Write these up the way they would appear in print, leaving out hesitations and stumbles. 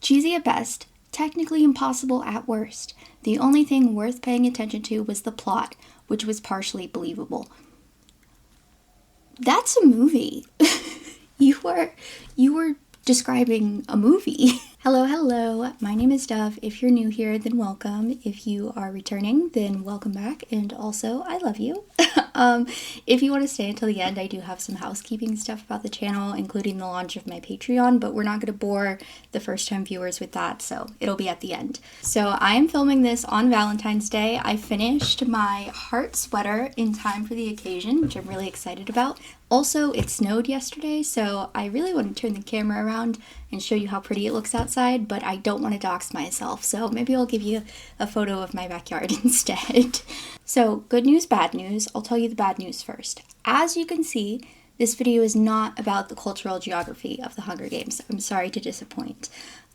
Cheesy at best, technically impossible at worst. The only thing worth paying attention to was the plot, which was partially believable. That's a movie. You were describing a movie. Hello, my name is Dove. If you're new here, then welcome. If you are returning, then welcome back, and also, I love you. If you want to stay until the end, I do have some housekeeping stuff about the channel, including the launch of my Patreon, but we're not going to bore the first-time viewers with that, so it'll be at the end. So I am filming this on Valentine's Day. I finished my heart sweater in time for the occasion, which I'm really excited about. Also, it snowed yesterday, so I really want to turn the camera around and show you how pretty it looks outside, but I don't want to dox myself, so maybe I'll give you a photo of my backyard instead. So, good news, bad news. I'll tell you the bad news first. As you can see, this video is not about the cultural geography of the Hunger Games. I'm sorry to disappoint.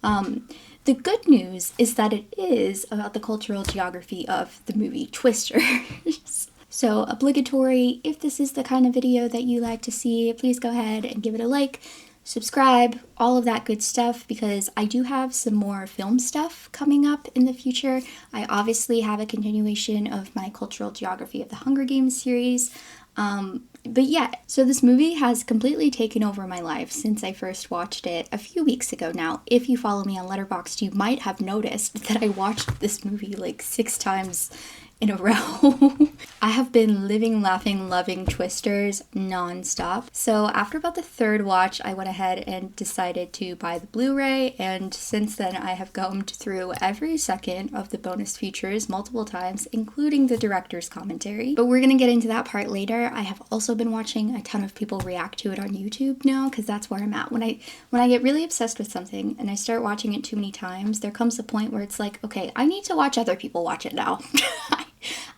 The good news is that it is about the cultural geography of the movie Twisters. So, obligatory, if this is the kind of video that you like to see, please go ahead and give it a like, subscribe, all of that good stuff, because I do have some more film stuff coming up in the future. I obviously have a continuation of my cultural geography of the Hunger Games series. But yeah, so this movie has completely taken over my life since I first watched it a few weeks ago now. If you follow me on Letterboxd, you might have noticed that I watched this movie like 6 times in a row. I have been living, laughing, loving Twisters non-stop. So after about the 3rd watch, I went ahead and decided to buy the Blu-ray, and since then I have gummed through every second of the bonus features multiple times, including the director's commentary. But we're gonna get into that part later. I have also been watching a ton of people react to it on YouTube now, because that's where I'm at. When I get really obsessed with something and I start watching it too many times, there comes a point where it's like, okay, I need to watch other people watch it now.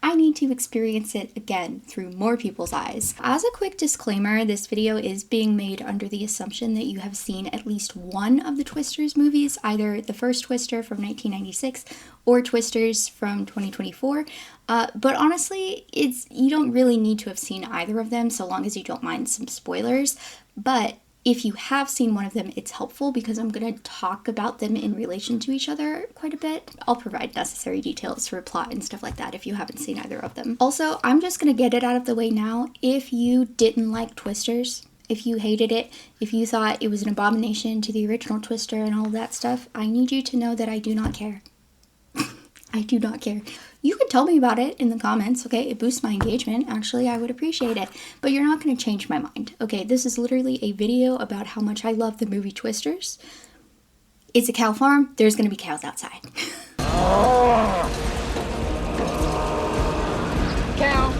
I need to experience it again through more people's eyes. As a quick disclaimer, this video is being made under the assumption that you have seen at least one of the Twisters movies, either the first Twister from 1996 or Twisters from 2024. But honestly, you don't really need to have seen either of them so long as you don't mind some spoilers. But if you have seen one of them, it's helpful because I'm going to talk about them in relation to each other quite a bit. I'll provide necessary details for plot and stuff like that if you haven't seen either of them. Also, I'm just going to get it out of the way now. If you didn't like Twisters, if you hated it, if you thought it was an abomination to the original Twister and all of that stuff, I need you to know that I do not care. I do not care. You can tell me about it in the comments, okay? It boosts my engagement. Actually, I would appreciate it. But you're not going to change my mind, okay? This is literally a video about how much I love the movie Twisters. It's a cow farm. There's going to be cows outside. Cow.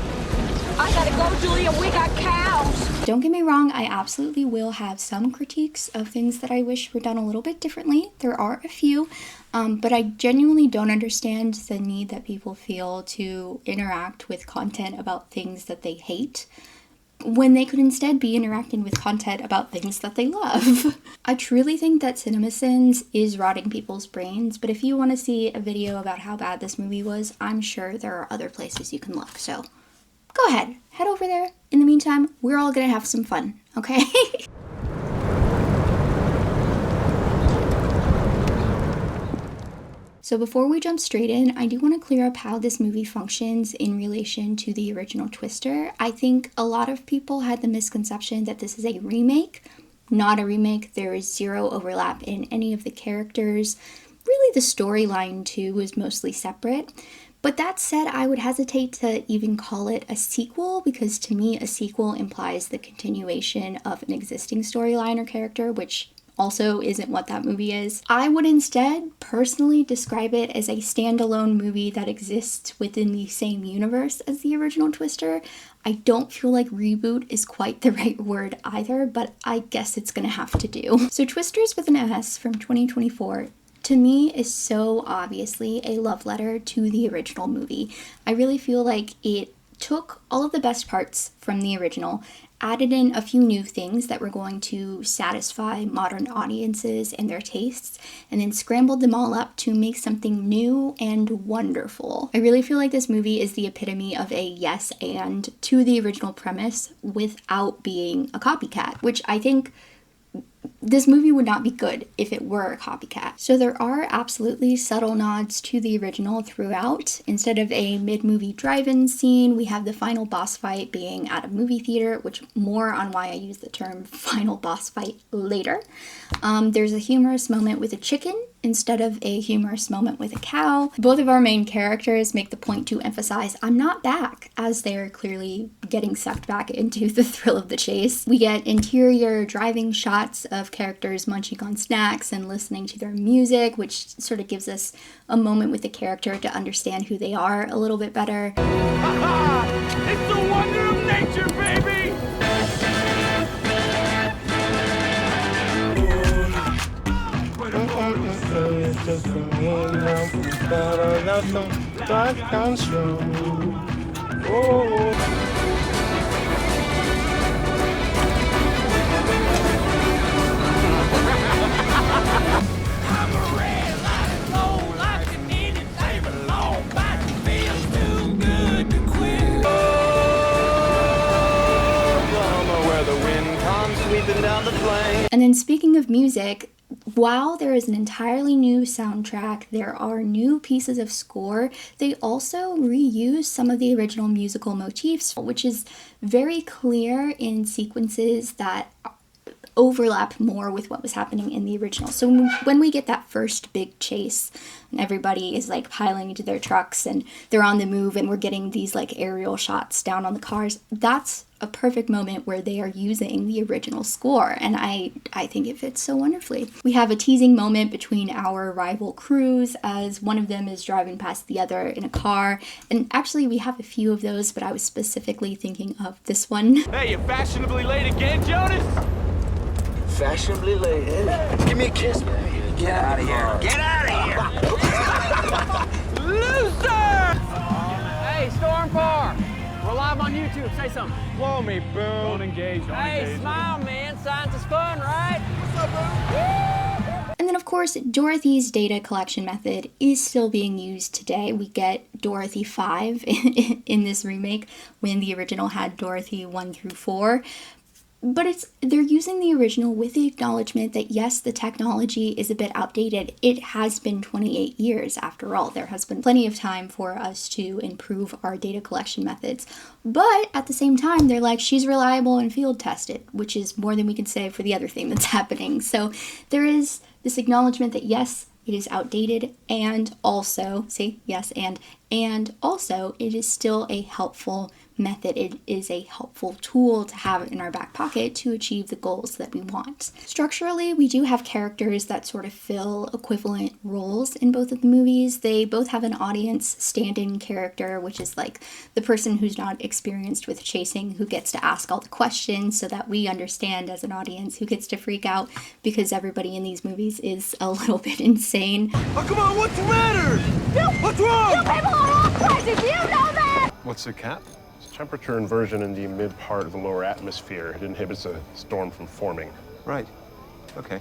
I gotta go, Julia. We got cows. Don't get me wrong, I absolutely will have some critiques of things that I wish were done a little bit differently. There are a few, but I genuinely don't understand the need that people feel to interact with content about things that they hate when they could instead be interacting with content about things that they love. I truly think that CinemaSins is rotting people's brains, but if you want to see a video about how bad this movie was, I'm sure there are other places you can look, so go ahead, head over there. In the meantime, we're all gonna have some fun, okay? So before we jump straight in, I do want to clear up how this movie functions in relation to the original Twister. I think a lot of people had the misconception that this is a remake. Not a remake. There is zero overlap in any of the characters. Really, the storyline too is mostly separate. But that said, I would hesitate to even call it a sequel, because to me a sequel implies the continuation of an existing storyline or character, which also isn't what that movie is. I would instead personally describe it as a standalone movie that exists within the same universe as the original Twister. I don't feel like reboot is quite the right word either, but I guess it's gonna have to do. So Twisters with an S from 2024 to me is so obviously a love letter to the original movie. I really feel like it took all of the best parts from the original, added in a few new things that were going to satisfy modern audiences and their tastes, and then scrambled them all up to make something new and wonderful. I really feel like this movie is the epitome of a yes and to the original premise without being a copycat, which I think this movie would not be good if it were a copycat. So there are absolutely subtle nods to the original throughout. Instead of a mid-movie drive-in scene, we have the final boss fight being at a movie theater, which more on why I use the term final boss fight later. There's a humorous moment with a chicken instead of a humorous moment with a cow. Both of our main characters make the point to emphasize, "I'm not back," as they're clearly getting sucked back into the thrill of the chase. We get interior driving shots of characters munching on snacks and listening to their music, which sort of gives us a moment with the character to understand who they are a little bit better. It's the wonder of nature, baby! And then speaking of music, while there is an entirely new soundtrack, there are new pieces of score, they also reuse some of the original musical motifs, which is very clear in sequences that overlap more with what was happening in the original. So when we get that first big chase and everybody is like piling into their trucks and they're on the move and we're getting these like aerial shots down on the cars, that's a perfect moment where they are using the original score, and I think it fits so wonderfully. We have a teasing moment between our rival crews as one of them is driving past the other in a car, and actually we have a few of those, but I was specifically thinking of this one. Hey, you fashionably late again, Jonas? Fashionably late. Hey, give me a kiss, baby. Get out of here. Get out of here. Loser! Hey, Storm Car! We're live on YouTube. Say something. Blow me, Boone. Don't engage. Hey, smile, man. Science is fun, right? What's up, Boone? And then, of course, Dorothy's data collection method is still being used today. We get Dorothy 5 in this remake when the original had Dorothy 1 through 4. But they're using the original with the acknowledgement that yes, the technology is a bit outdated. It has been 28 years after all. There has been plenty of time for us to improve our data collection methods. But at the same time, they're like, she's reliable and field tested, which is more than we can say for the other thing that's happening. So there is this acknowledgement that yes, it is outdated, and also, and also it is still a helpful method. It is a helpful tool to have in our back pocket to achieve the goals that we want. Structurally, we do have characters that sort of fill equivalent roles in both of the movies. They both have an audience stand-in character, which is like the person who's not experienced with chasing, who gets to ask all the questions so that we understand as an audience, who gets to freak out because everybody in these movies is a little bit insane. Oh, come on, what's the matter? What's wrong? You people are all crazy. Do you know that? What's the cap? Temperature inversion in the mid part of the lower atmosphere. It inhibits a storm from forming. Right. Okay.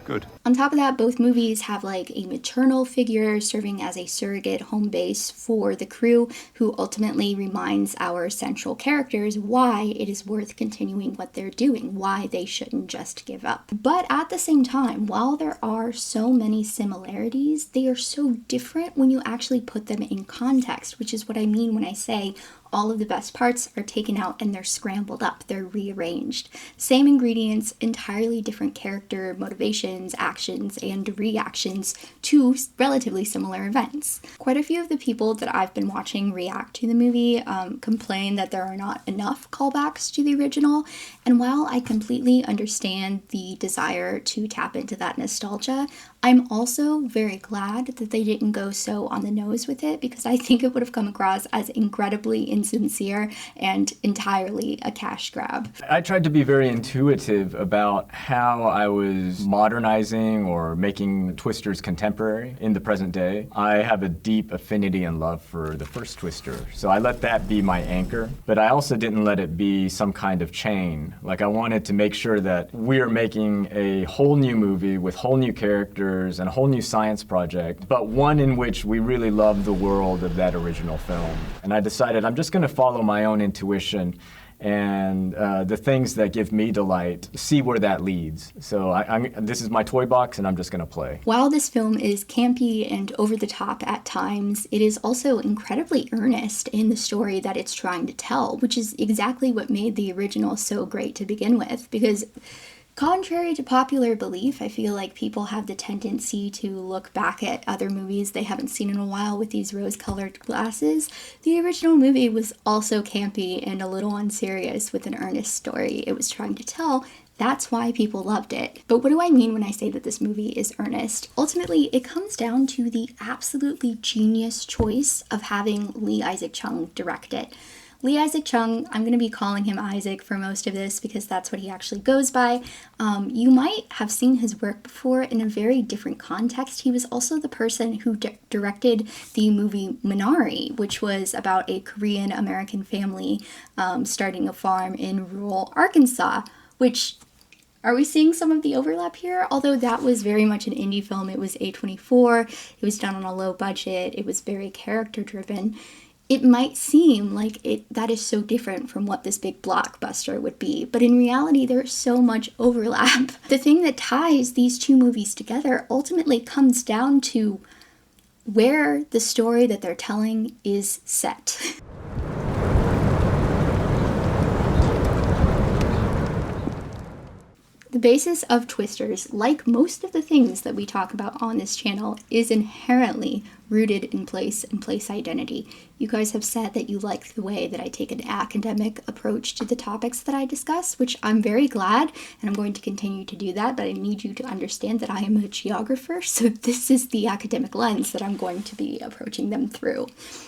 Good. On top of that, both movies have like a maternal figure serving as a surrogate home base for the crew, who ultimately reminds our central characters why it is worth continuing what they're doing, why they shouldn't just give up. But at the same time, while there are so many similarities, they are so different when you actually put them in context, which is what I mean when I say all of the best parts are taken out and they're scrambled up, they're rearranged. Same ingredients, entirely different character motivations, actions, and reactions to relatively similar events. Quite a few of the people that I've been watching react to the movie complain that there are not enough callbacks to the original, and while I completely understand the desire to tap into that nostalgia, I'm also very glad that they didn't go so on the nose with it, because I think it would have come across as incredibly insincere and entirely a cash grab. I tried to be very intuitive about how I was modernizing or making Twisters contemporary in the present day. I have a deep affinity and love for the first Twister, so I let that be my anchor, but I also didn't let it be some kind of chain. Like, I wanted to make sure that we're making a whole new movie with whole new characters and a whole new science project, but one in which we really love the world of that original film. And I decided I'm just going to follow my own intuition and the things that give me delight, see where that leads. So this is my toy box, and I'm just going to play. While this film is campy and over the top at times, it is also incredibly earnest in the story that it's trying to tell, which is exactly what made the original so great to begin with. Because contrary to popular belief, I feel like people have the tendency to look back at other movies they haven't seen in a while with these rose-colored glasses. The original movie was also campy and a little unserious with an earnest story it was trying to tell. That's why people loved it. But what do I mean when I say that this movie is earnest? Ultimately, it comes down to the absolutely genius choice of having Lee Isaac Chung direct it. Lee Isaac Chung, I'm going to be calling him Isaac for most of this because that's what he actually goes by. You might have seen his work before in a very different context. He was also the person who directed the movie Minari, which was about a Korean American family starting a farm in rural Arkansas, which... Are we seeing some of the overlap here? Although that was very much an indie film. It was A24. It was done on a low budget. It was very character driven. It might seem like that is so different from what this big blockbuster would be, but in reality there's so much overlap. The thing that ties these two movies together ultimately comes down to where the story that they're telling is set. The basis of Twisters, like most of the things that we talk about on this channel, is inherently rooted in place and place identity. You guys have said that you like the way that I take an academic approach to the topics that I discuss, which I'm very glad, and I'm going to continue to do that, but I need you to understand that I am a geographer, so this is the academic lens that I'm going to be approaching them through.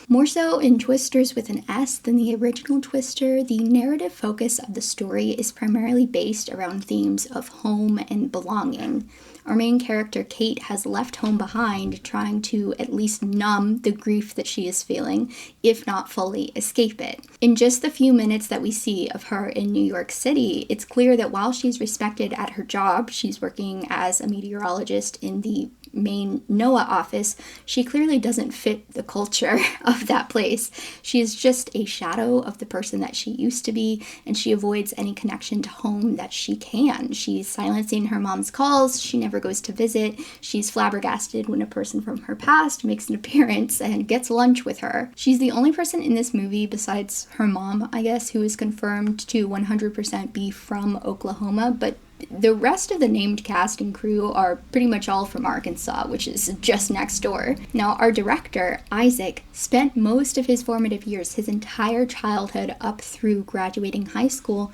More so in Twisters with an S than the original Twister, the narrative focus of the story is primarily based around themes of home and belonging. Our main character, Kate, has left home behind, trying to at least numb the grief that she is feeling, if not fully escape it. In just the few minutes that we see of her in New York City, it's clear that while she's respected at her job, she's working as a meteorologist in the main NOAA office, she clearly doesn't fit the culture of that place. She is just a shadow of the person that she used to be, and she avoids any connection to home that she can. She's silencing her mom's calls, she never goes to visit, she's flabbergasted when a person from her past makes an appearance and gets lunch with her. She's the only person in this movie, besides her mom, I guess, who is confirmed to 100% be from Oklahoma, but the rest of the named cast and crew are pretty much all from Arkansas, which is just next door. Now, our director, Isaac, spent most of his formative years, his entire childhood up through graduating high school,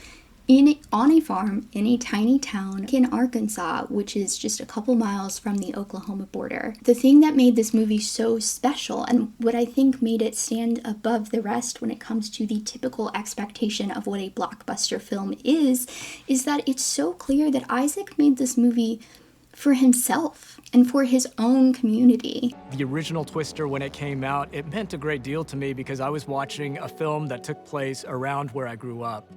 on a farm in a tiny town in Arkansas, which is just a couple miles from the Oklahoma border. The thing that made this movie so special, and what I think made it stand above the rest when it comes to the typical expectation of what a blockbuster film is that it's so clear that Isaac made this movie for himself and for his own community. The original Twister, when it came out, it meant a great deal to me because I was watching a film that took place around where I grew up.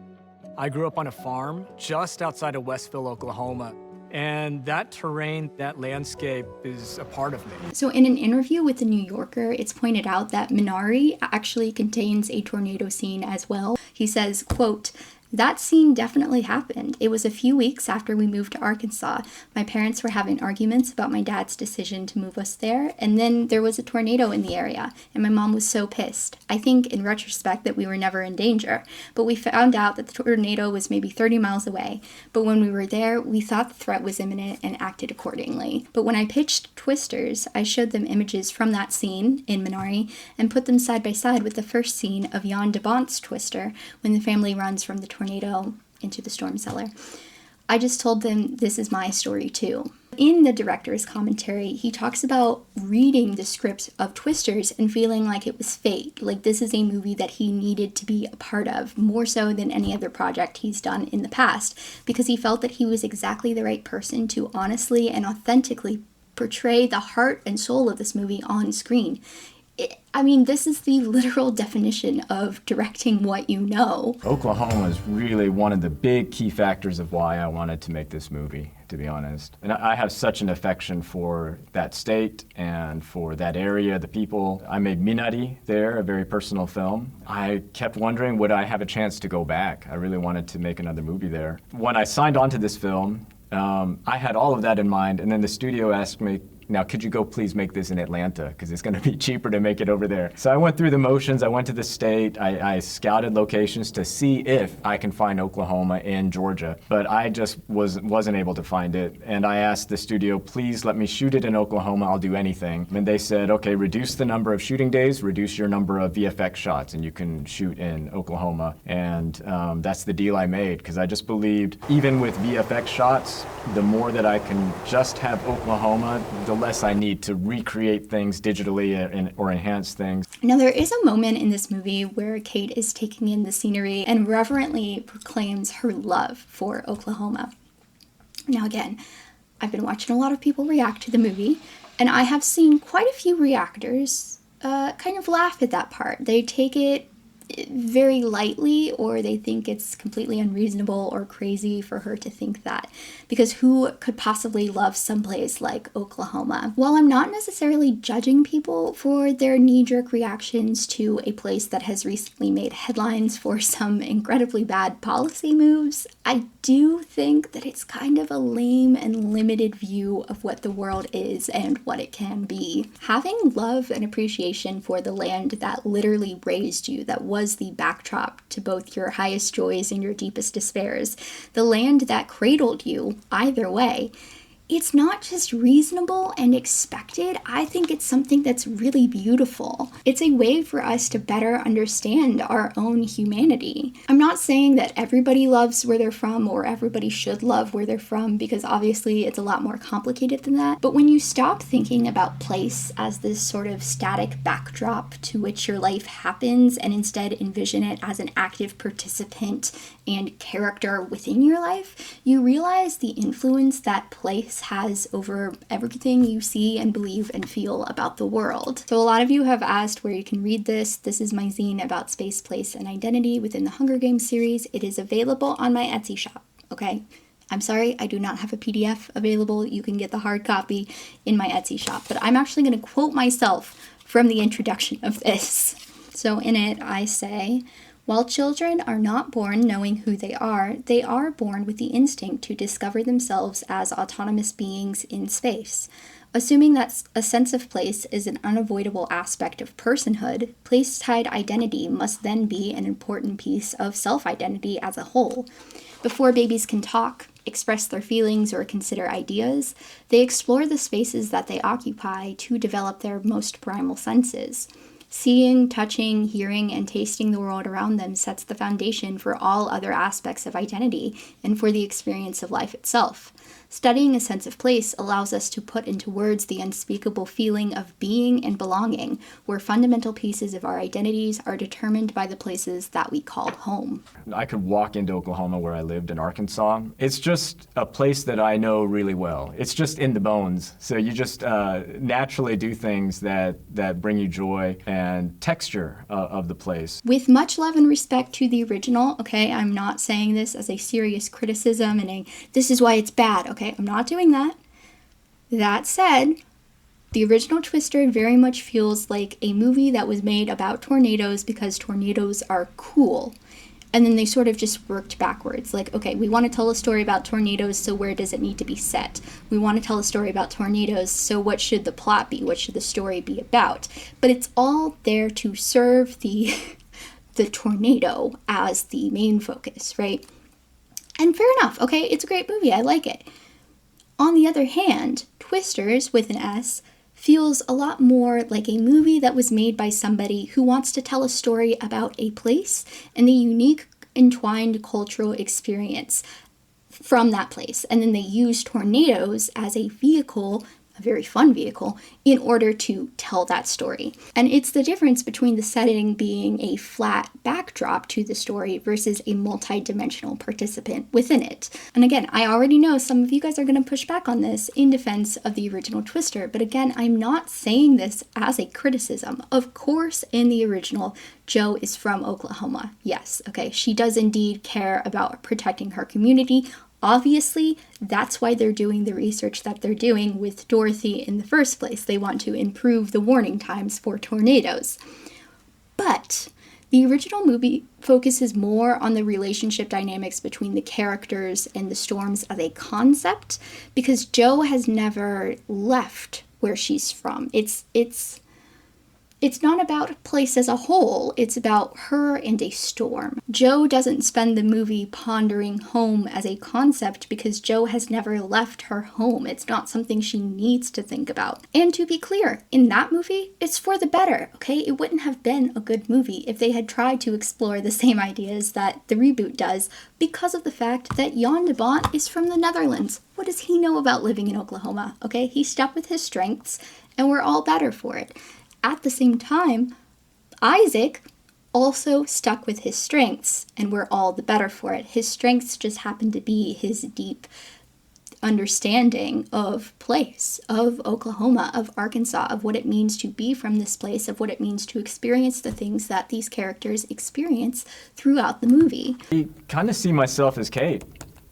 I grew up on a farm just outside of Westville, Oklahoma, and that terrain, that landscape is a part of me. So in an interview with The New Yorker, it's pointed out that Minari actually contains a tornado scene as well. He says, quote, "That scene definitely happened. It was a few weeks after we moved to Arkansas. My parents were having arguments about my dad's decision to move us there, and then there was a tornado in the area, and my mom was so pissed. I think, in retrospect, that we were never in danger, but we found out that the tornado was maybe 30 miles away. But when we were there, we thought the threat was imminent and acted accordingly. But when I pitched Twisters, I showed them images from that scene in Minari and put them side by side with the first scene of Jan de Bont's Twister, when the family runs from the tornado into the storm cellar. I just told them this is my story too." In the director's commentary, he talks about reading the script of Twisters and feeling like it was fate, like this is a movie that he needed to be a part of, more so than any other project he's done in the past, because he felt that he was exactly the right person to honestly and authentically portray the heart and soul of this movie on screen. I mean, this is the literal definition of directing what you know. Oklahoma is really one of the big key factors of why I wanted to make this movie, to be honest. And I have such an affection for that state and for that area, the people. I made Minari there, a very personal film. I kept wondering, would I have a chance to go back? I really wanted to make another movie there. When I signed on to this film, I had all of that in mind, and then the studio asked me, now, could you go please make this in Atlanta? Because it's going to be cheaper to make it over there. So I went through the motions. I went to the state. I scouted locations to see if I can find Oklahoma in Georgia. But I just wasn't able to find it. And I asked the studio, please let me shoot it in Oklahoma. I'll do anything. And they said, okay, reduce the number of shooting days, reduce your number of VFX shots, and you can shoot in Oklahoma. And that's the deal I made, because I just believed, even with VFX shots, the more that I can just have Oklahoma, the less I need to recreate things digitally or enhance things. Now, there is a moment in this movie where Kate is taking in the scenery and reverently proclaims her love for Oklahoma. Now, again, I've been watching a lot of people react to the movie, and I have seen quite a few reactors kind of laugh at that part. They take it very lightly, or they think it's completely unreasonable or crazy for her to think that, because who could possibly love someplace like Oklahoma? While I'm not necessarily judging people for their knee-jerk reactions to a place that has recently made headlines for some incredibly bad policy moves, I do think that it's kind of a lame and limited view of what the world is and what it can be. Having love and appreciation for the land that literally raised you, that was the backdrop to both your highest joys and your deepest despairs, the land that cradled you, either way, it's not just reasonable and expected. I think it's something that's really beautiful. It's a way for us to better understand our own humanity. I'm not saying that everybody loves where they're from or everybody should love where they're from, because obviously it's a lot more complicated than that. But when you stop thinking about place as this sort of static backdrop to which your life happens, and instead envision it as an active participant and character within your life, you realize the influence that place has over everything you see and believe and feel about the world. So a lot of you have asked where you can read this. This is my zine about space, place, and identity within the Hunger Games series. It is available on my Etsy shop, okay? I'm sorry, I do not have a PDF available. You can get the hard copy in my Etsy shop, but I'm actually going to quote myself from the introduction of this. So in it, I say, while children are not born knowing who they are born with the instinct to discover themselves as autonomous beings in space. Assuming that a sense of place is an unavoidable aspect of personhood, place-tied identity must then be an important piece of self-identity as a whole. Before babies can talk, express their feelings, or consider ideas, they explore the spaces that they occupy to develop their most primal senses. Seeing, touching, hearing, and tasting the world around them sets the foundation for all other aspects of identity and for the experience of life itself. Studying a sense of place allows us to put into words the unspeakable feeling of being and belonging, where fundamental pieces of our identities are determined by the places that we call home. I could walk into Oklahoma where I lived in Arkansas. It's just a place that I know really well. It's just in the bones. So you just naturally do things that bring you joy and texture of the place. With much love and respect to the original, okay, I'm not saying this as a serious criticism and this is why it's bad, okay, I'm not doing that. That said, the original Twister very much feels like a movie that was made about tornadoes because tornadoes are cool. And then they sort of just worked backwards. Like, okay, we want to tell a story about tornadoes, so where does it need to be set? We want to tell a story about tornadoes, so what should the plot be? What should the story be about? But it's all there to serve the tornado as the main focus, right? And fair enough, okay, it's a great movie, I like it. On the other hand, Twisters, with an S, feels a lot more like a movie that was made by somebody who wants to tell a story about a place and the unique entwined cultural experience from that place. And then they use tornadoes as a vehicle a very fun vehicle, in order to tell that story. And it's the difference between the setting being a flat backdrop to the story versus a multi-dimensional participant within it. And again, I already know some of you guys are going to push back on this in defense of the original Twister, but again, I'm not saying this as a criticism. Of course, in the original, Jo is from Oklahoma. Yes, okay, she does indeed care about protecting her community. Obviously, that's why they're doing the research that they're doing with Dorothy in the first place. They want to improve the warning times for tornadoes. But the original movie focuses more on the relationship dynamics between the characters and the storms as a concept, because Jo has never left where she's from. It's not about a place as a whole, it's about her and a storm. Jo doesn't spend the movie pondering home as a concept because Jo has never left her home. It's not something she needs to think about. And to be clear, in that movie, it's for the better, okay? It wouldn't have been a good movie if they had tried to explore the same ideas that the reboot does, because of the fact that Jan de Bont is from the Netherlands. What does he know about living in Oklahoma, okay? He stuck with his strengths, and we're all better for it. At the same time, Isaac also stuck with his strengths, and we're all the better for it. His strengths just happen to be his deep understanding of place, of Oklahoma, of Arkansas, of what it means to be from this place, of what it means to experience the things that these characters experience throughout the movie. I kind of see myself as Kate.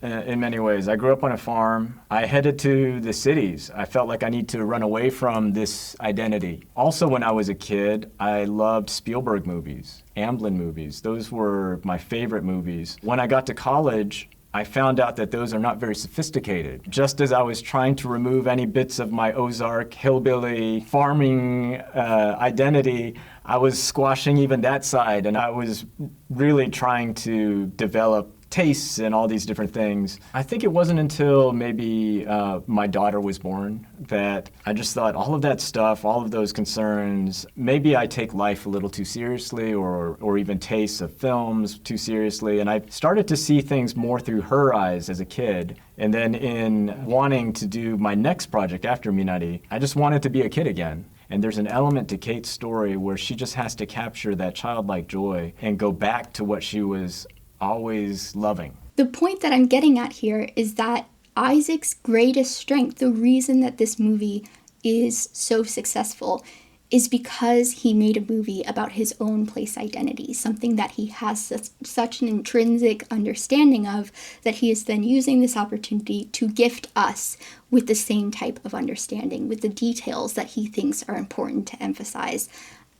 In many ways. I grew up on a farm. I headed to the cities. I felt like I need to run away from this identity. Also, when I was a kid, I loved Spielberg movies, Amblin movies. Those were my favorite movies. When I got to college, I found out that those are not very sophisticated. Just as I was trying to remove any bits of my Ozark, hillbilly, farming identity, I was squashing even that side, and I was really trying to develop tastes and all these different things. I think it wasn't until maybe my daughter was born that I just thought all of that stuff, all of those concerns, maybe I take life a little too seriously or even tastes of films too seriously. And I started to see things more through her eyes as a kid. And then in wanting to do my next project after Minari, I just wanted to be a kid again. And there's an element to Kate's story where she just has to capture that childlike joy and go back to what she was always loving. The point that I'm getting at here is that Isaac's greatest strength, the reason that this movie is so successful, is because he made a movie about his own place identity, something that he has such an intrinsic understanding of, that he is then using this opportunity to gift us with the same type of understanding, with the details that he thinks are important to emphasize.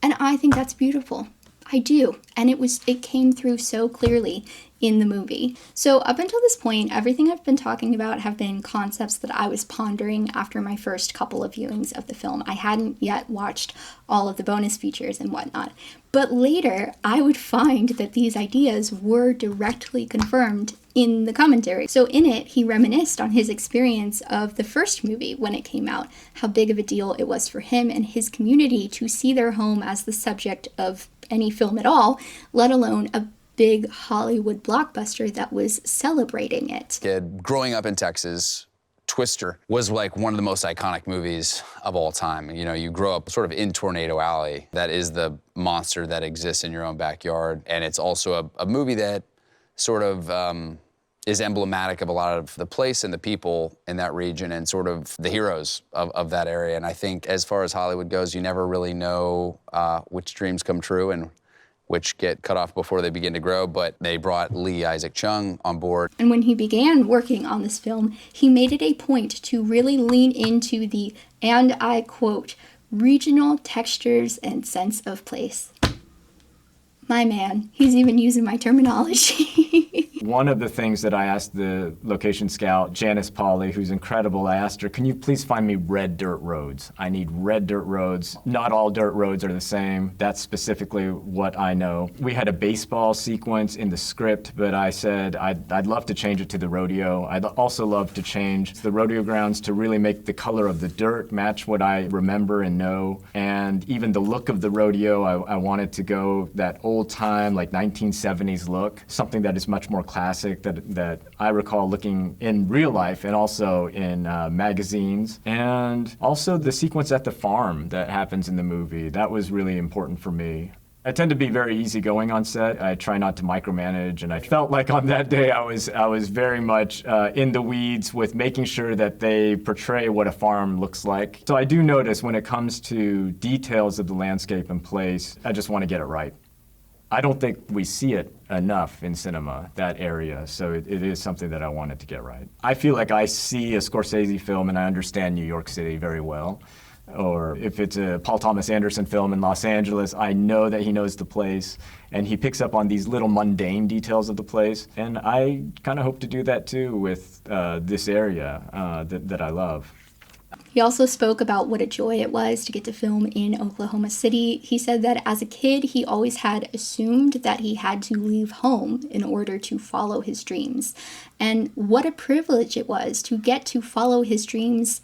And I think that's beautiful. I do. And it came through so clearly in the movie. So up until this point, everything I've been talking about have been concepts that I was pondering after my first couple of viewings of the film. I hadn't yet watched all of the bonus features and whatnot. But later, I would find that these ideas were directly confirmed in the commentary. So in it, he reminisced on his experience of the first movie when it came out, how big of a deal it was for him and his community to see their home as the subject of any film at all, let alone a big Hollywood blockbuster that was celebrating it. Growing up in Texas, Twister was like one of the most iconic movies of all time. You know, you grow up sort of in Tornado Alley. That is the monster that exists in your own backyard. And it's also a movie that sort of is emblematic of a lot of the place and the people in that region and sort of the heroes of that area. And I think as far as Hollywood goes, you never really know which dreams come true and which get cut off before they begin to grow, but they brought Lee Isaac Chung on board. And when he began working on this film, he made it a point to really lean into the, and I quote, regional textures and sense of place. My man, he's even using my terminology. One of the things that I asked the location scout, Janice Pauley, who's incredible, I asked her, can you please find me red dirt roads? I need red dirt roads. Not all dirt roads are the same. That's specifically what I know. We had a baseball sequence in the script, but I said I'd love to change it to the rodeo. I'd also love to change the rodeo grounds to really make the color of the dirt match what I remember and know. And even the look of the rodeo, I wanted to go that old old-time, like 1970s look, something that is much more classic that I recall looking in real life and also in magazines. And also the sequence at the farm that happens in the movie, that was really important for me. I tend to be very easygoing on set. I try not to micromanage, and I felt like on that day I was very much in the weeds with making sure that they portray what a farm looks like. So I do notice when it comes to details of the landscape and place, I just want to get it right. I don't think we see it enough in cinema, that area, so it is something that I wanted to get right. I feel like I see a Scorsese film and I understand New York City very well. Or if it's a Paul Thomas Anderson film in Los Angeles, I know that he knows the place, and he picks up on these little mundane details of the place. And I kind of hope to do that too with this area that I love. He also spoke about what a joy it was to get to film in Oklahoma City. He said that as a kid, he always had assumed that he had to leave home in order to follow his dreams. And what a privilege it was to get to follow his dreams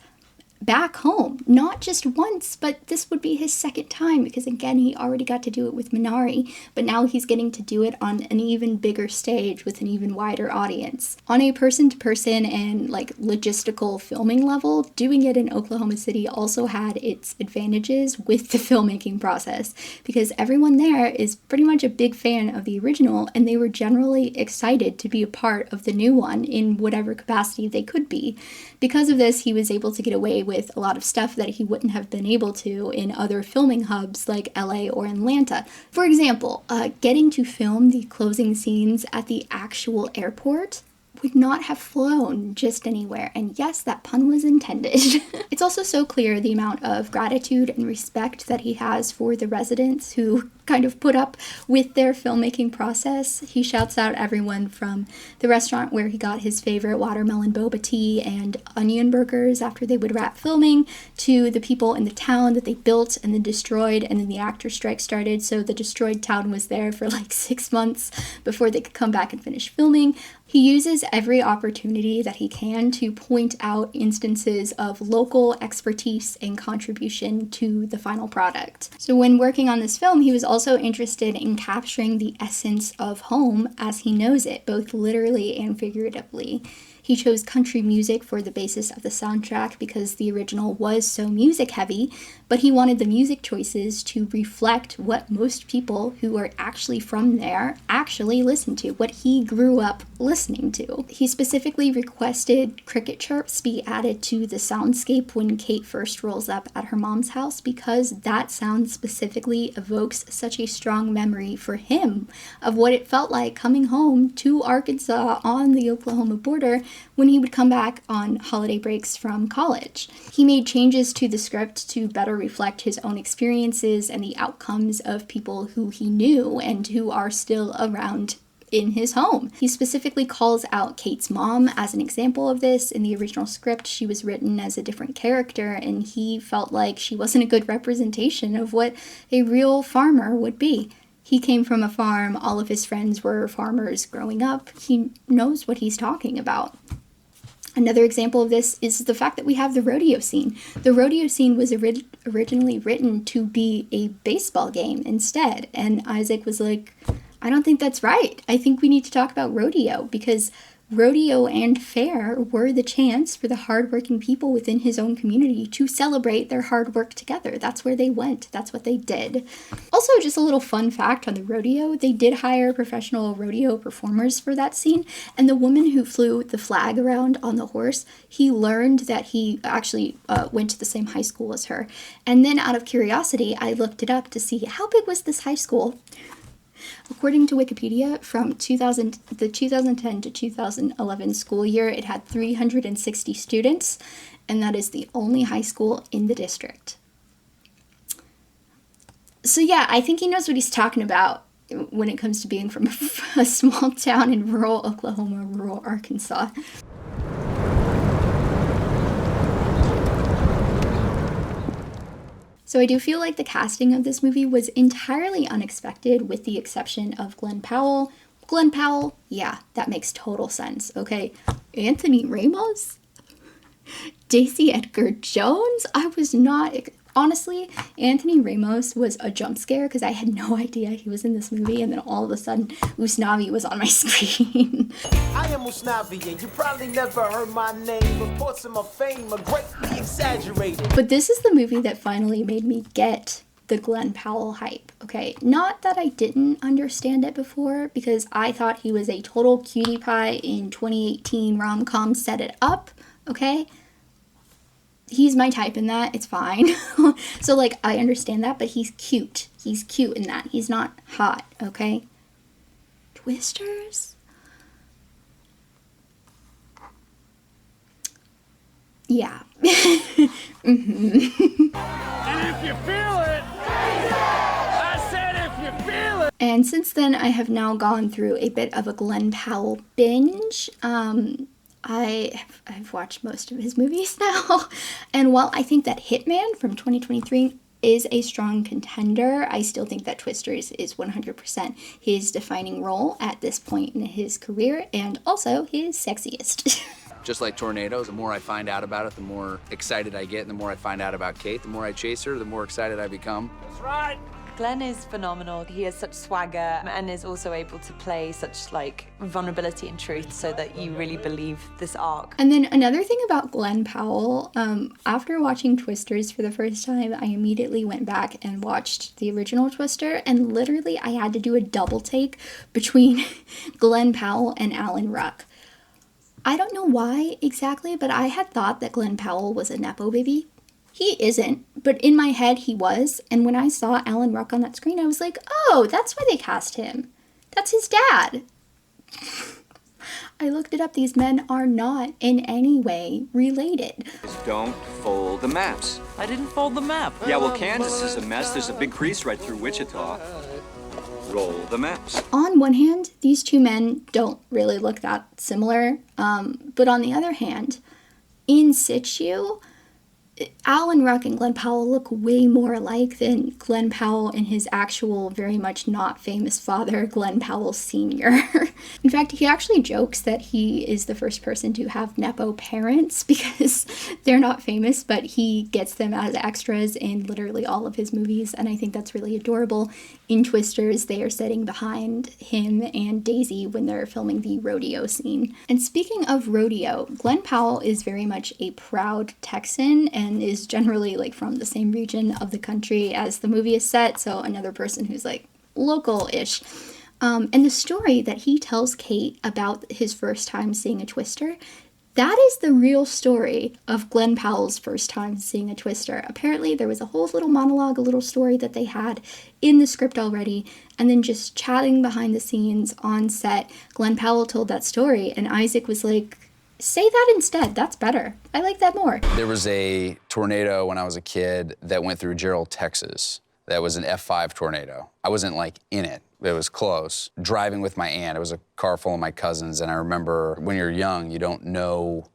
back home, not just once, but this would be his second time, because again, he already got to do it with Minari, but now he's getting to do it on an even bigger stage with an even wider audience. On a person-to-person and like logistical filming level, doing it in Oklahoma City also had its advantages with the filmmaking process, because everyone there is pretty much a big fan of the original, and they were generally excited to be a part of the new one in whatever capacity they could be. Because of this, he was able to get away with a lot of stuff that he wouldn't have been able to in other filming hubs like LA or Atlanta. For example, getting to film the closing scenes at the actual airport would not have flown just anywhere. And yes, that pun was intended. It's also so clear the amount of gratitude and respect that he has for the residents who kind of put up with their filmmaking process. He shouts out everyone from the restaurant where he got his favorite watermelon boba tea and onion burgers after they would wrap filming, to the people in the town that they built and then destroyed, and then the actor strike started, so the destroyed town was there for like 6 months before they could come back and finish filming. He uses every opportunity that he can to point out instances of local expertise and contribution to the final product. So when working on this film, he was also interested in capturing the essence of home as he knows it, both literally and figuratively. He chose country music for the basis of the soundtrack because the original was so music heavy, but he wanted the music choices to reflect what most people who are actually from there actually listen to, what he grew up listening to. He specifically requested cricket chirps be added to the soundscape when Kate first rolls up at her mom's house, because that sound specifically evokes such a strong memory for him of what it felt like coming home to Arkansas on the Oklahoma border when he would come back on holiday breaks from college. He made changes to the script to better reflect his own experiences and the outcomes of people who he knew and who are still around in his home. He specifically calls out Kate's mom as an example of this. In the original script, she was written as a different character, and he felt like she wasn't a good representation of what a real farmer would be. He came from a farm, all of his friends were farmers growing up. He knows what he's talking about. Another example of this is the fact that we have the rodeo scene. The rodeo scene was originally written to be a baseball game instead, and Isaac was like, I don't think that's right. I think we need to talk about rodeo, because rodeo and fair were the chance for the hardworking people within his own community to celebrate their hard work together. That's where they went. That's what they did. Also, just a little fun fact on the rodeo, they did hire professional rodeo performers for that scene, and the woman who flew the flag around on the horse, he learned that he actually went to the same high school as her. And then out of curiosity, I looked it up to see how big was this high school. According to Wikipedia, from the 2010 to 2011 school year, it had 360 students, and that is the only high school in the district. So yeah, I think he knows what he's talking about when it comes to being from a small town in rural Oklahoma, rural Arkansas. So I do feel like the casting of this movie was entirely unexpected, with the exception of Glenn Powell. Glenn Powell, yeah, that makes total sense, okay? Anthony Ramos? Daisy Edgar Jones? I Honestly, Anthony Ramos was a jump scare because I had no idea he was in this movie, and then all of a sudden, Usnavi was on my screen. I am Usnavi, and you probably never heard my name. Reports of my fame are greatly exaggerated. But this is the movie that finally made me get the Glenn Powell hype, okay? Not that I didn't understand it before, because I thought he was a total cutie pie in 2018 rom-com Set It Up, okay? He's my type in that, it's fine. So, like, I understand that, but he's cute. He's cute in that. He's not hot, okay? Twisters? Yeah. And if you feel it, I said if you feel it. And since then, I have now gone through a bit of a Glenn Powell binge. I've watched most of his movies now, and while I think that Hitman from 2023 is a strong contender, I still think that Twisters is 100% his defining role at this point in his career, and also his sexiest. Just like tornadoes, the more I find out about it, the more excited I get, and the more I find out about Kate, the more I chase her, the more excited I become. That's right. Glenn is phenomenal. He has such swagger and is also able to play such like vulnerability and truth so that you really believe this arc. And then another thing about Glenn Powell, after watching Twisters for the first time, I immediately went back and watched the original Twister, and literally I had to do a double take between Glenn Powell and Alan Ruck. I don't know why exactly, but I had thought that Glenn Powell was a Nepo baby. He isn't, but in my head he was, and when I saw Alan Ruck on that screen, I was like, oh, that's why they cast him. That's his dad. I looked it up. These men are not in any way related. Don't fold the maps. I didn't fold the map. Yeah, well, Kansas is a mess. There's a big crease right through Wichita. Roll the maps. On one hand, these two men don't really look that similar, but on the other hand, in situ, Alan Ruck and Glenn Powell look way more alike than Glenn Powell and his actual very much not famous father, Glenn Powell Sr. In fact, he actually jokes that he is the first person to have Nepo parents because they're not famous, but he gets them as extras in literally all of his movies, and I think that's really adorable. In Twisters, they are sitting behind him and Daisy when they're filming the rodeo scene. And speaking of rodeo, Glenn Powell is very much a proud Texan and is generally like from the same region of the country as the movie is set, so another person who's like local-ish. And the story that he tells Kate about his first time seeing a Twister, that is the real story of Glenn Powell's first time seeing a Twister. Apparently there was a whole little monologue, a little story that they had in the script already, and then just chatting behind the scenes on set, Glenn Powell told that story, and Isaac was like, say that instead, that's better. I like that more. There was a tornado when I was a kid that went through Gerald, Texas. That was an F5 tornado. I wasn't like in it. It was close. Driving with my aunt, it was a car full of my cousins, and I remember when you're young, you don't know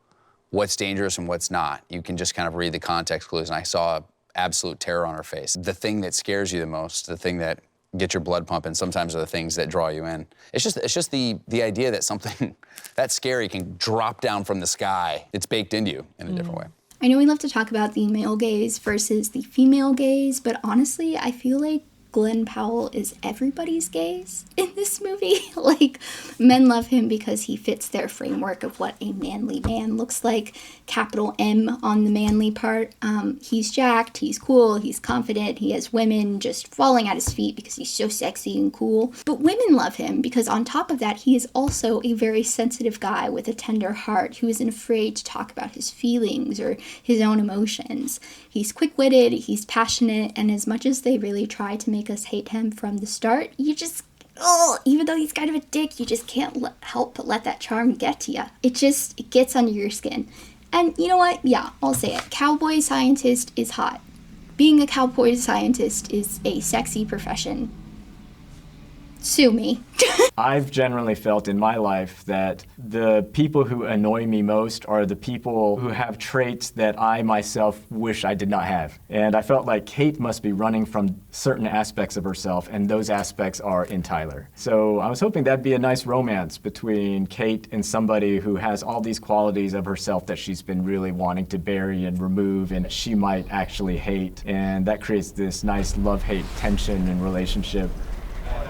what's dangerous and what's not. You can just kind of read the context clues, and I saw absolute terror on her face. The thing that scares you the most, the thing that gets your blood pumping, sometimes are the things that draw you in. It's just the idea that something that scary can drop down from the sky. It's baked into you in a different way. I know we love to talk about the male gaze versus the female gaze, but honestly, I feel like Glenn Powell is everybody's gaze in this movie. Like, men love him because he fits their framework of what a manly man looks like. Capital M on the manly part. He's jacked, he's cool, he's confident, he has women just falling at his feet because he's so sexy and cool. But women love him because on top of that, he is also a very sensitive guy with a tender heart who isn't afraid to talk about his feelings or his own emotions. He's quick-witted, he's passionate, and as much as they really try to make us hate him from the start, you just, even though he's kind of a dick, you just can't help but let that charm get to you. It gets under your skin. And you know what? Yeah, I'll say it. Cowboy scientist is hot. Being a cowboy scientist is a sexy profession. Sue me. I've generally felt in my life that the people who annoy me most are the people who have traits that I myself wish I did not have. And I felt like Kate must be running from certain aspects of herself, and those aspects are in Tyler. So I was hoping that'd be a nice romance between Kate and somebody who has all these qualities of herself that she's been really wanting to bury and remove, and she might actually hate. And that creates this nice love-hate tension and relationship.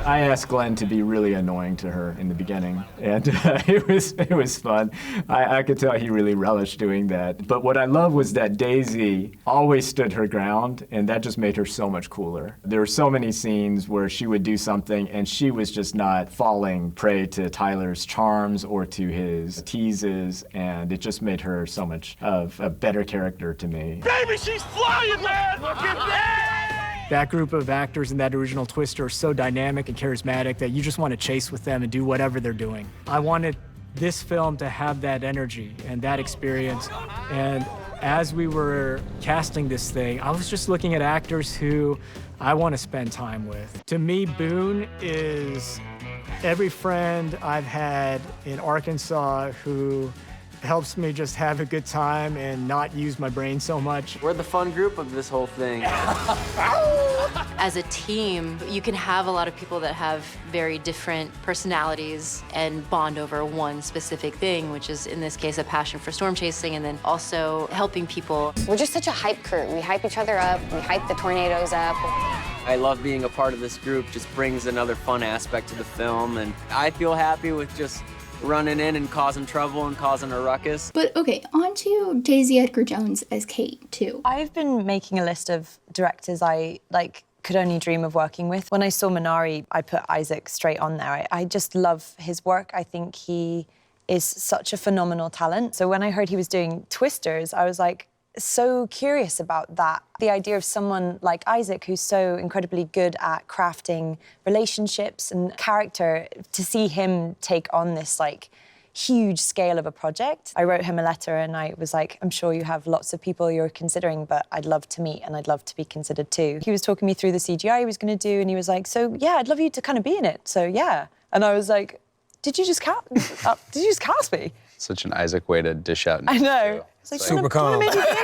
I asked Glenn to be really annoying to her in the beginning, and it was fun. I could tell he really relished doing that. But what I love was that Daisy always stood her ground, and that just made her so much cooler. There were so many scenes where she would do something, and she was just not falling prey to Tyler's charms or to his teases, and it just made her so much of a better character to me. Baby, she's flying, man! Look at that! That group of actors in that original Twister are so dynamic and charismatic that you just want to chase with them and do whatever they're doing. I wanted this film to have that energy and that experience. And as we were casting this thing, I was just looking at actors who I want to spend time with. To me, Boone is every friend I've had in Arkansas who helps me just have a good time and not use my brain so much. We're the fun group of this whole thing. As a team, you can have a lot of people that have very different personalities and bond over one specific thing, which is, in this case, a passion for storm chasing and then also helping people. We're just such a hype crew. We hype each other up, we hype the tornadoes up. I love being a part of this group, just brings another fun aspect to the film, and I feel happy with just running in and causing trouble and causing a ruckus. But okay, on to Daisy Edgar Jones as Kate, too. I've been making a list of directors I could only dream of working with. When I saw Minari, I put Isaac straight on there. I just love his work. I think he is such a phenomenal talent. So when I heard he was doing Twisters, I was like, so curious about that. The idea of someone like Isaac, who's so incredibly good at crafting relationships and character, to see him take on this huge scale of a project. I wrote him a letter and I was like, I'm sure you have lots of people you're considering, but I'd love to meet and I'd love to be considered too. He was talking me through the CGI he was gonna do, and he was like, so yeah, I'd love you to kind of be in it, so yeah. And I was like, did you just cast me? Such an Isaac way to dish out. I know. It's like, super calm,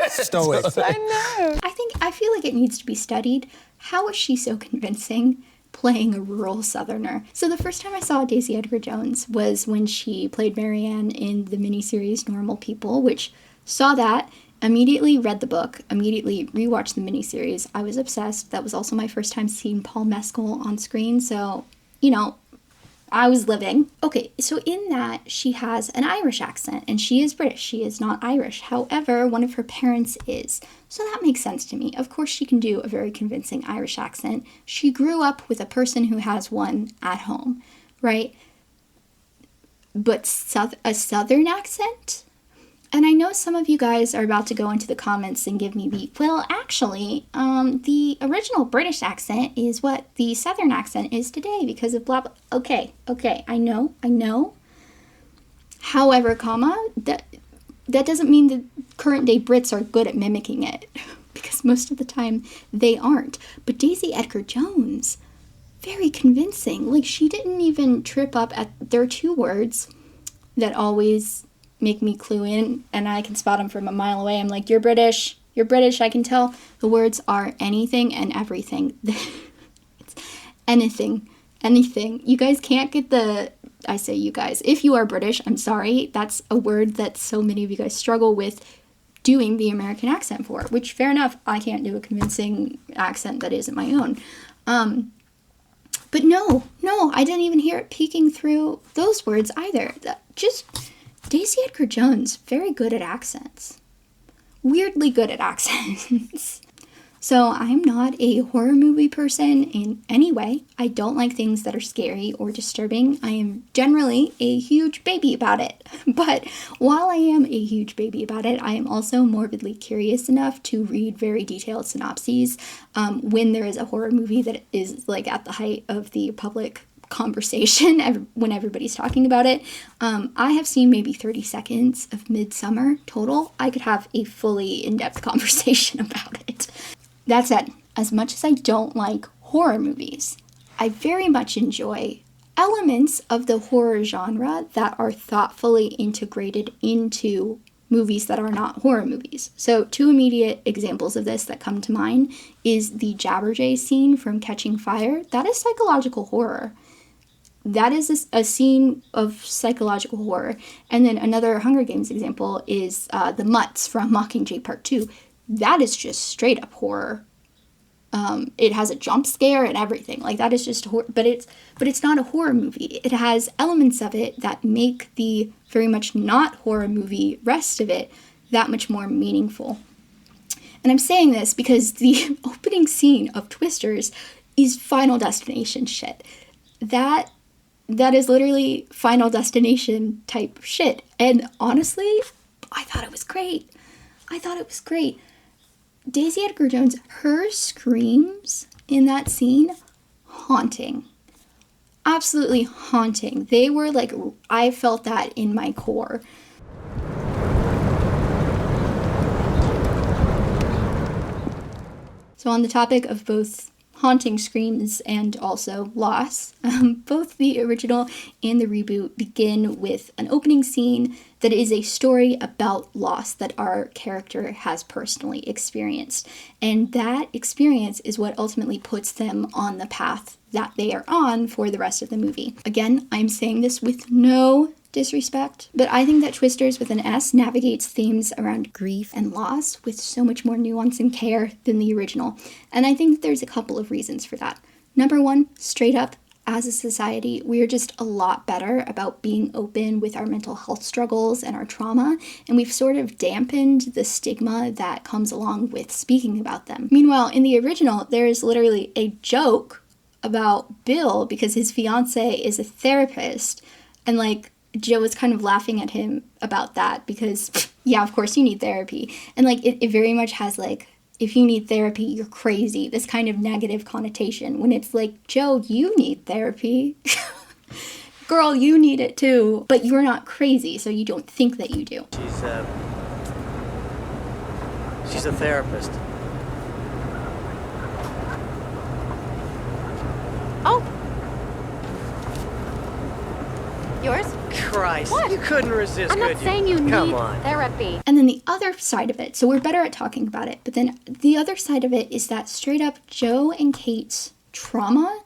stoic. I know. I feel like it needs to be studied. How is she so convincing playing a rural Southerner? So the first time I saw Daisy Edgar Jones was when she played Marianne in the miniseries Normal People, which saw that, immediately read the book, immediately rewatched the miniseries. I was obsessed. That was also my first time seeing Paul Mescal on screen, so, I was living. Okay, so in that, she has an Irish accent, and she is British. She is not Irish. However, one of her parents is. So that makes sense to me. Of course, she can do a very convincing Irish accent. She grew up with a person who has one at home, right? But a Southern accent? And I know some of you guys are about to go into the comments and give me well, actually, the original British accent is what the Southern accent is today because of blah, blah. Okay, I know. However, that doesn't mean that current day Brits are good at mimicking it because most of the time they aren't. But Daisy Edgar Jones, very convincing. She didn't even trip up at, there are two words that always make me clue in, and I can spot them from a mile away. I'm like, you're British, I can tell. The words are anything and everything. It's anything. You guys can't get I say you guys. If you are British, I'm sorry, that's a word that so many of you guys struggle with doing the American accent for, which fair enough, I can't do a convincing accent that isn't my own. But no, I didn't even hear it peeking through those words either. Daisy Edgar Jones, very good at accents. Weirdly good at accents. So I'm not a horror movie person in any way. I don't like things that are scary or disturbing. I am generally a huge baby about it. But while I am a huge baby about it, I am also morbidly curious enough to read very detailed synopses when there is a horror movie that is at the height of the public conversation when everybody's talking about it. I have seen maybe 30 seconds of Midsummer total. I could have a fully in-depth conversation about it. That said, as much as I don't like horror movies, I very much enjoy elements of the horror genre that are thoughtfully integrated into movies that are not horror movies. So 2 immediate examples of this that come to mind is the Jabberjay scene from Catching Fire. That is psychological horror. That is a scene of psychological horror. And then another Hunger Games example is the Mutts from Mockingjay Part 2. That is just straight up horror. It has a jump scare and everything. Like, that is just horror, but it's not a horror movie. It has elements of it that make the very much not horror movie rest of it that much more meaningful. And I'm saying this because the opening scene of Twisters is Final Destination shit. That is literally Final Destination type shit. And honestly, I thought it was great. Daisy Edgar Jones, her screams in that scene, haunting. Absolutely haunting. They were like, I felt that in my core. So on the topic of both haunting screams and also loss, both the original and the reboot begin with an opening scene that is a story about loss that our character has personally experienced. And that experience is what ultimately puts them on the path that they are on for the rest of the movie. Again, I'm saying this with no disrespect, but I think that Twisters with an S navigates themes around grief and loss with so much more nuance and care than the original. And I think there's a couple of reasons for that. Number one, straight up, as a society, we are just a lot better about being open with our mental health struggles and our trauma, and we've sort of dampened the stigma that comes along with speaking about them. Meanwhile, in the original, there is literally a joke about Bill because his fiance is a therapist, and like, Joe was kind of laughing at him about that because, yeah, of course you need therapy. And like, it very much has like, if you need therapy, you're crazy. This kind of negative connotation when it's like, Joe, you need therapy. Girl, you need it too. But you're not crazy, so you don't think that you do. She's a therapist. Oh. Yours? Christ, What? you couldn't resist, I'm not could you? saying you Come need on. therapy. And then the other side of it, so we're better at talking about it, but then the other side of it is that straight up Joe and Kate's trauma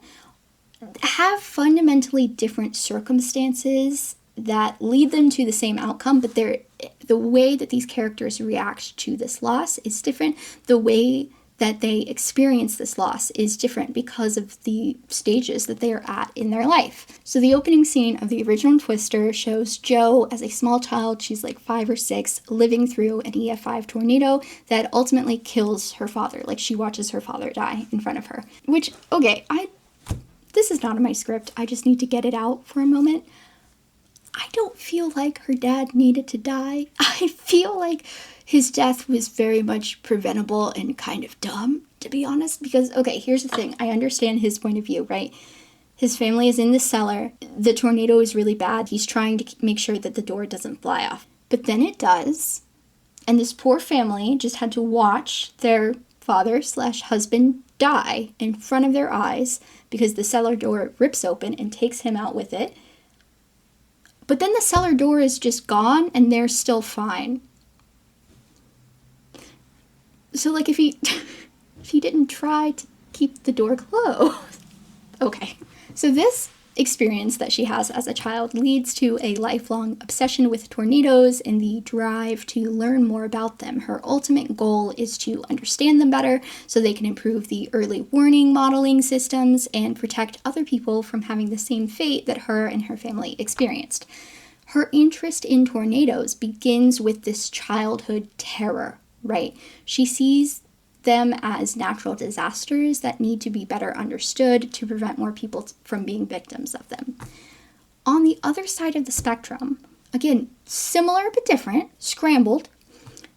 have fundamentally different circumstances that lead them to the same outcome, but the way that these characters react to this loss is different. The way that they experience this loss is different because of the stages that they are at in their life. So the opening scene of the original Twister shows Joe as a small child, she's like 5 or 6, living through an EF5 tornado that ultimately kills her father. Like, she watches her father die in front of her. Which, okay, this is not in my script, I just need to get it out for a moment. I don't feel like her dad needed to die. I feel like his death was very much preventable and kind of dumb, to be honest, because, okay, here's the thing. I understand his point of view, right? His family is in the cellar. The tornado is really bad. He's trying to make sure that the door doesn't fly off. But then it does. And this poor family just had to watch their father/husband die in front of their eyes because the cellar door rips open and takes him out with it. But then the cellar door is just gone and they're still fine. So, like, if he didn't try to keep the door closed. Okay. So this experience that she has as a child leads to a lifelong obsession with tornadoes and the drive to learn more about them. Her ultimate goal is to understand them better so they can improve the early warning modeling systems and protect other people from having the same fate that her and her family experienced. Her interest in tornadoes begins with this childhood terror, right? She sees them as natural disasters that need to be better understood to prevent more people from being victims of them. On the other side of the spectrum, again, similar but different, scrambled,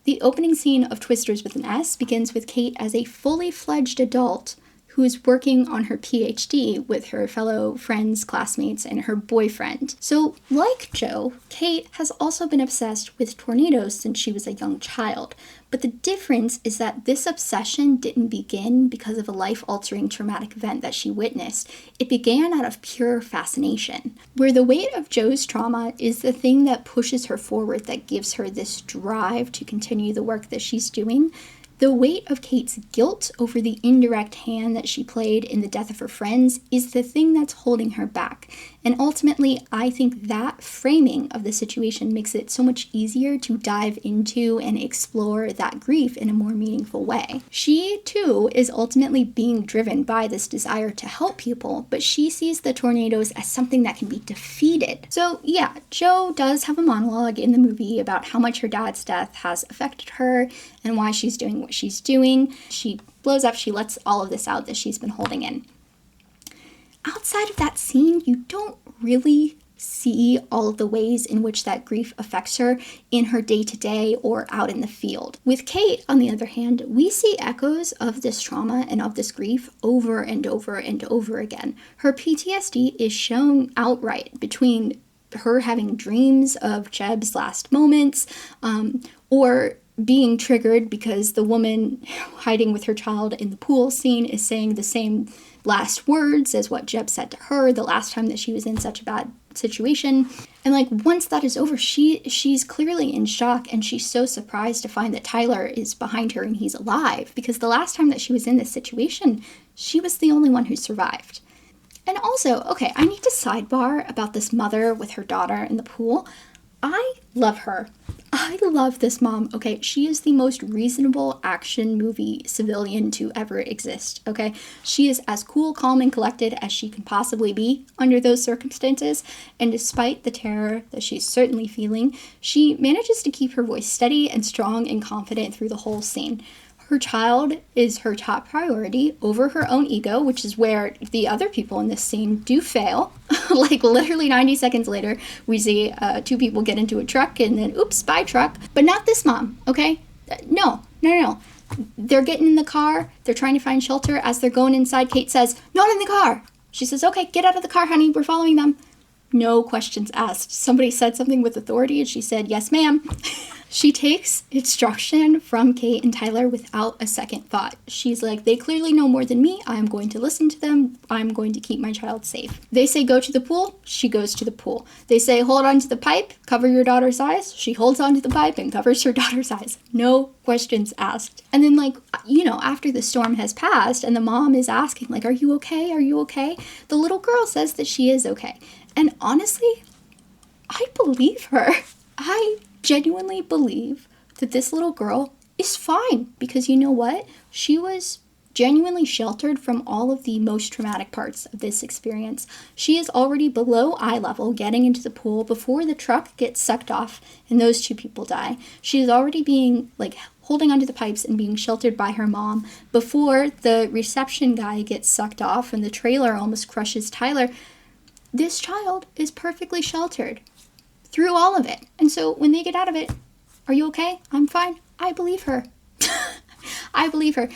the opening scene of Twisters with an S begins with Kate as a fully fledged adult who is working on her PhD with her fellow friends, classmates, and her boyfriend. So, like Joe, Kate has also been obsessed with tornadoes since she was a young child, But the difference is that this obsession didn't begin because of a life-altering traumatic event that she witnessed. It began out of pure fascination. Where the weight of Jo's trauma is the thing that pushes her forward, that gives her this drive to continue the work that she's doing, the weight of Kate's guilt over the indirect hand that she played in the death of her friends is the thing that's holding her back. And ultimately, I think that framing of the situation makes it so much easier to dive into and explore that grief in a more meaningful way. She, too, is ultimately being driven by this desire to help people, but she sees the tornadoes as something that can be defeated. So yeah, Jo does have a monologue in the movie about how much her dad's death has affected her and why she's doing what she's doing. She blows up, she lets all of this out that she's been holding in. Outside of that scene, you don't really see all of the ways in which that grief affects her in her day-to-day or out in the field. With Kate, on the other hand, we see echoes of this trauma and of this grief over and over and over again. Her PTSD is shown outright between her having dreams of Jeb's last moments, or being triggered because the woman hiding with her child in the pool scene is saying the same last words as what Jeb said to her the last time that she was in such a bad situation. And like, once that is over, she's clearly in shock, and she's so surprised to find that Tyler is behind her and he's alive, because the last time that she was in this situation, she was the only one who survived. And also, okay, I need to sidebar about this mother with her daughter in the pool. I love her. I love this mom, okay? She is the most reasonable action movie civilian to ever exist, okay? She is as cool, calm, and collected as she can possibly be under those circumstances, and despite the terror that she's certainly feeling, she manages to keep her voice steady and strong and confident through the whole scene. Her child is her top priority over her own ego, which is where the other people in this scene do fail. Like, literally 90 seconds later, we see two people get into a truck and then, oops, bye truck. But not this mom, okay? No. They're getting in the car. They're trying to find shelter. As they're going inside, Kate says, "Not in the car." She says, "Okay, get out of the car, honey. We're following them." No questions asked. Somebody said something with authority and she said, "Yes, ma'am." She takes instruction from Kate and Tyler without a second thought. She's like, they clearly know more than me. I'm going to listen to them. I'm going to keep my child safe. They say go to the pool. She goes to the pool. They say hold on to the pipe, cover your daughter's eyes. She holds on to the pipe and covers her daughter's eyes. No questions asked. And then, like, you know, after the storm has passed and the mom is asking, like, are you okay? Are you okay? The little girl says that she is okay. And honestly, I believe her. I genuinely believe that this little girl is fine, because you know what? She was genuinely sheltered from all of the most traumatic parts of this experience. She is already below eye level getting into the pool before the truck gets sucked off and those two people die. She is already being, like, holding onto the pipes and being sheltered by her mom before the reception guy gets sucked off and the trailer almost crushes Tyler. This child is perfectly sheltered through all of it. And so when they get out of it, are you okay? I'm fine. I believe her. I believe her.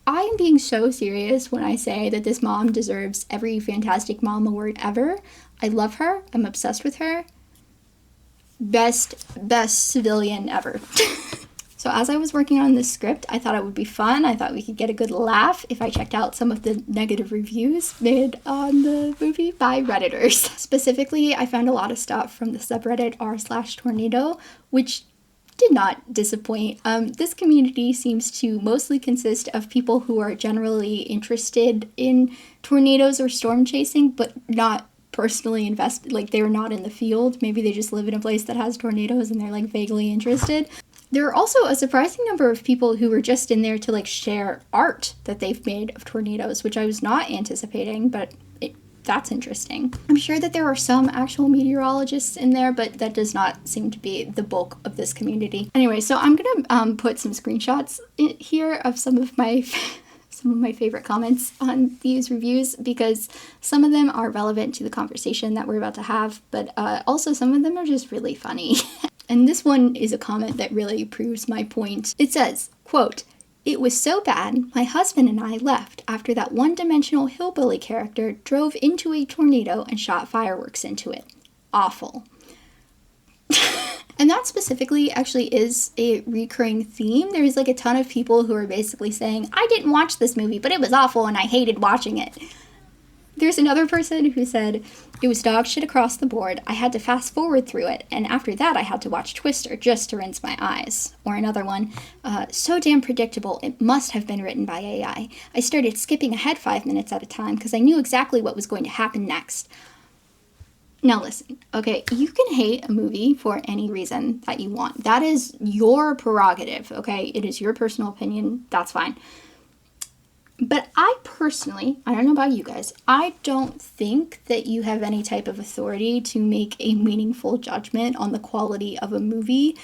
I am being so serious when I say that this mom deserves every fantastic mom award ever. I love her. I'm obsessed with her. Best civilian ever. So as I was working on this script, I thought it would be fun. I thought we could get a good laugh if I checked out some of the negative reviews made on the movie by Redditors. Specifically, I found a lot of stuff from the subreddit r/tornado, which did not disappoint. This community seems to mostly consist of people who are generally interested in tornadoes or storm chasing, but not personally invested. Like, they're not in the field. Maybe they just live in a place that has tornadoes and they're, like, vaguely interested. There are also a surprising number of people who were just in there to, like, share art that they've made of tornadoes, which I was not anticipating, but that's interesting. I'm sure that there are some actual meteorologists in there, but that does not seem to be the bulk of this community. Anyway, so I'm gonna put some screenshots in here of some of my favorite comments on these reviews, because some of them are relevant to the conversation that we're about to have, but also some of them are just really funny. And this one is a comment that really proves my point. It says, quote, "It was so bad, my husband and I left after that one-dimensional hillbilly character drove into a tornado and shot fireworks into it. Awful." And that specifically actually is a recurring theme. There's like a ton of people who are basically saying, I didn't watch this movie, but it was awful and I hated watching it. There's another person who said, it was dog shit across the board. I had to fast forward through it, and after that I had to watch Twister just to rinse my eyes. Or another one, so damn predictable, it must have been written by AI. I started skipping ahead 5 minutes at a time because I knew exactly what was going to happen next. Now listen, okay, you can hate a movie for any reason that you want. That is your prerogative, okay? It is your personal opinion, that's fine. But I personally, I don't know about you guys, I don't think that you have any type of authority to make a meaningful judgment on the quality of a movie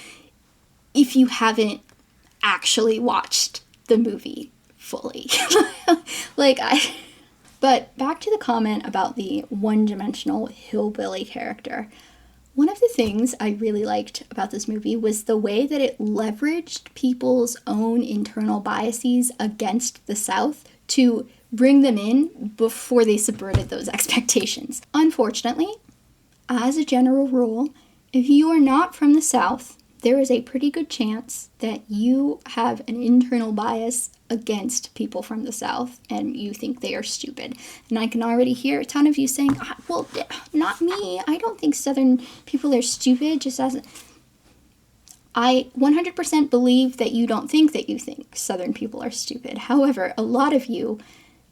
if you haven't actually watched the movie fully. But back to the comment about the one-dimensional hillbilly character. One of the things I really liked about this movie was the way that it leveraged people's own internal biases against the South to bring them in before they subverted those expectations. Unfortunately, as a general rule, if you are not from the South, there is a pretty good chance that you have an internal bias against people from the South and you think they are stupid. And I can already hear a ton of you saying, well, not me. I don't think Southern people are stupid. I 100% believe that you don't think that you think Southern people are stupid. However, a lot of you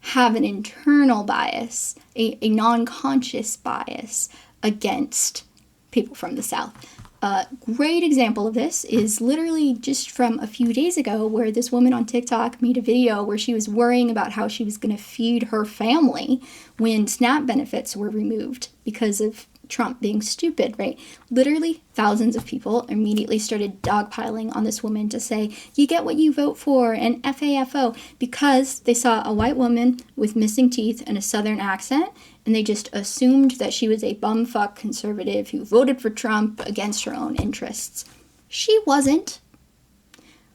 have an internal bias, a non-conscious bias against people from the South. A great example of this is literally just from a few days ago, where this woman on TikTok made a video where she was worrying about how she was going to feed her family when SNAP benefits were removed because of Trump being stupid, right? Literally thousands of people immediately started dogpiling on this woman to say, you get what you vote for, and FAFO, because they saw a white woman with missing teeth and a Southern accent, and they just assumed that she was a bumfuck conservative who voted for Trump against her own interests. She wasn't.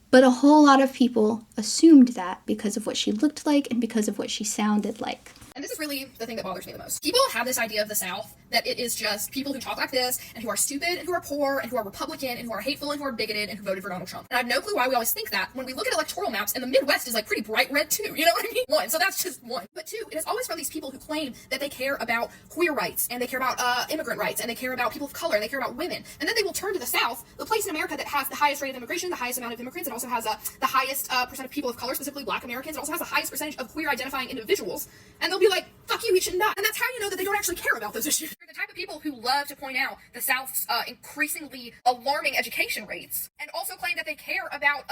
But a whole lot of people assumed that because of what she looked like and because of what she sounded like. And this is really the thing that bothers me the most. People have this idea of the South, that it is just people who talk like this, and who are stupid, and who are poor, and who are Republican, and who are hateful, and who are bigoted, and who voted for Donald Trump. And I have no clue why we always think that when we look at electoral maps, and the Midwest is like pretty bright red too, you know what I mean? One, so that's just one. But two, it is always from these people who claim that they care about queer rights, and they care about immigrant rights, and they care about people of color, and they care about women. And then they will turn to the South, the place in America that has the highest rate of immigration, the highest amount of immigrants, and also has the highest percent of people of color, specifically Black Americans. It also has the highest percentage of queer identifying individuals. And they'll be like, fuck you, we should not. And that's how you know that they don't actually care about those issues. They're the type of people who love to point out the South's increasingly alarming education rates, and also claim that they care about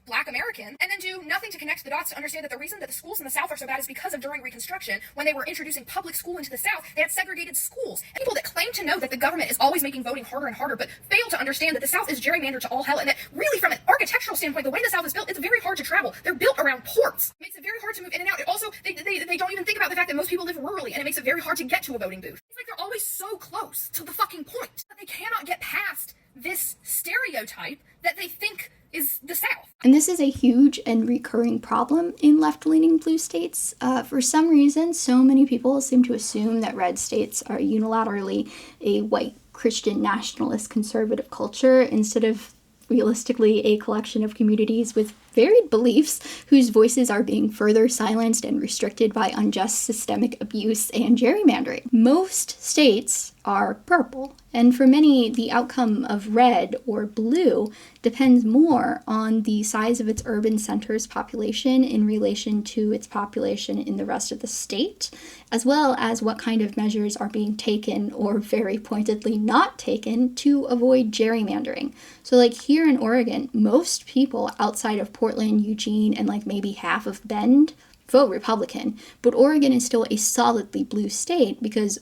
Black Americans, and then do nothing to connect the dots to understand that the reason that the schools in the South are so bad is because of during Reconstruction, when they were introducing public school into the South, they had segregated schools. And people that claim to know that the government is always making voting harder and harder, but fail to understand that the South is gerrymandered to all hell, and that really from an architectural standpoint, the way the South is built, it's very hard to travel. They're built around ports. It makes it very hard to move in and out. It also, they don't even think about the fact that most people live rurally, and it makes it very hard to get to a voting booth. It's like they're always so close to the fucking point, but they cannot get past this stereotype that they think is the South. And this is a huge and recurring problem in left-leaning blue states. For some reason, so many people seem to assume that red states are unilaterally a white Christian nationalist conservative culture instead of realistically a collection of communities with varied beliefs whose voices are being further silenced and restricted by unjust systemic abuse and gerrymandering. Most states are purple, and for many, the outcome of red or blue depends more on the size of its urban center's population in relation to its population in the rest of the state, as well as what kind of measures are being taken or very pointedly not taken to avoid gerrymandering. So like here in Oregon, most people outside of Portland, Eugene, and like maybe half of Bend vote Republican, but Oregon is still a solidly blue state because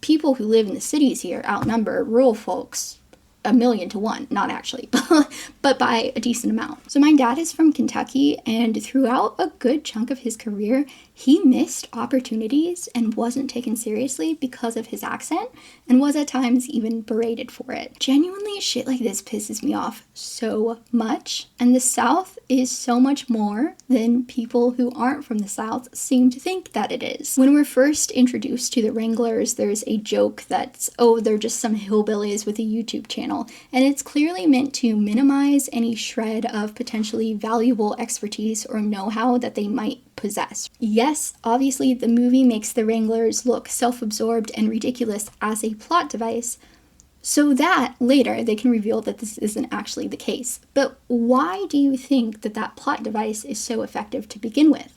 people who live in the cities here outnumber rural folks 1,000,000 to 1, not actually, but by a decent amount. So my dad is from Kentucky, and throughout a good chunk of his career, he missed opportunities and wasn't taken seriously because of his accent, and was at times even berated for it. Genuinely, shit like this pisses me off so much, and the South is so much more than people who aren't from the South seem to think that it is. When we're first introduced to the Wranglers, there's a joke that's, oh, they're just some hillbillies with a YouTube channel. intentional, and it's clearly meant to minimize any shred of potentially valuable expertise or know-how that they might possess. Yes, obviously the movie makes the Wranglers look self-absorbed and ridiculous as a plot device, so that later they can reveal that this isn't actually the case. But why do you think that that plot device is so effective to begin with?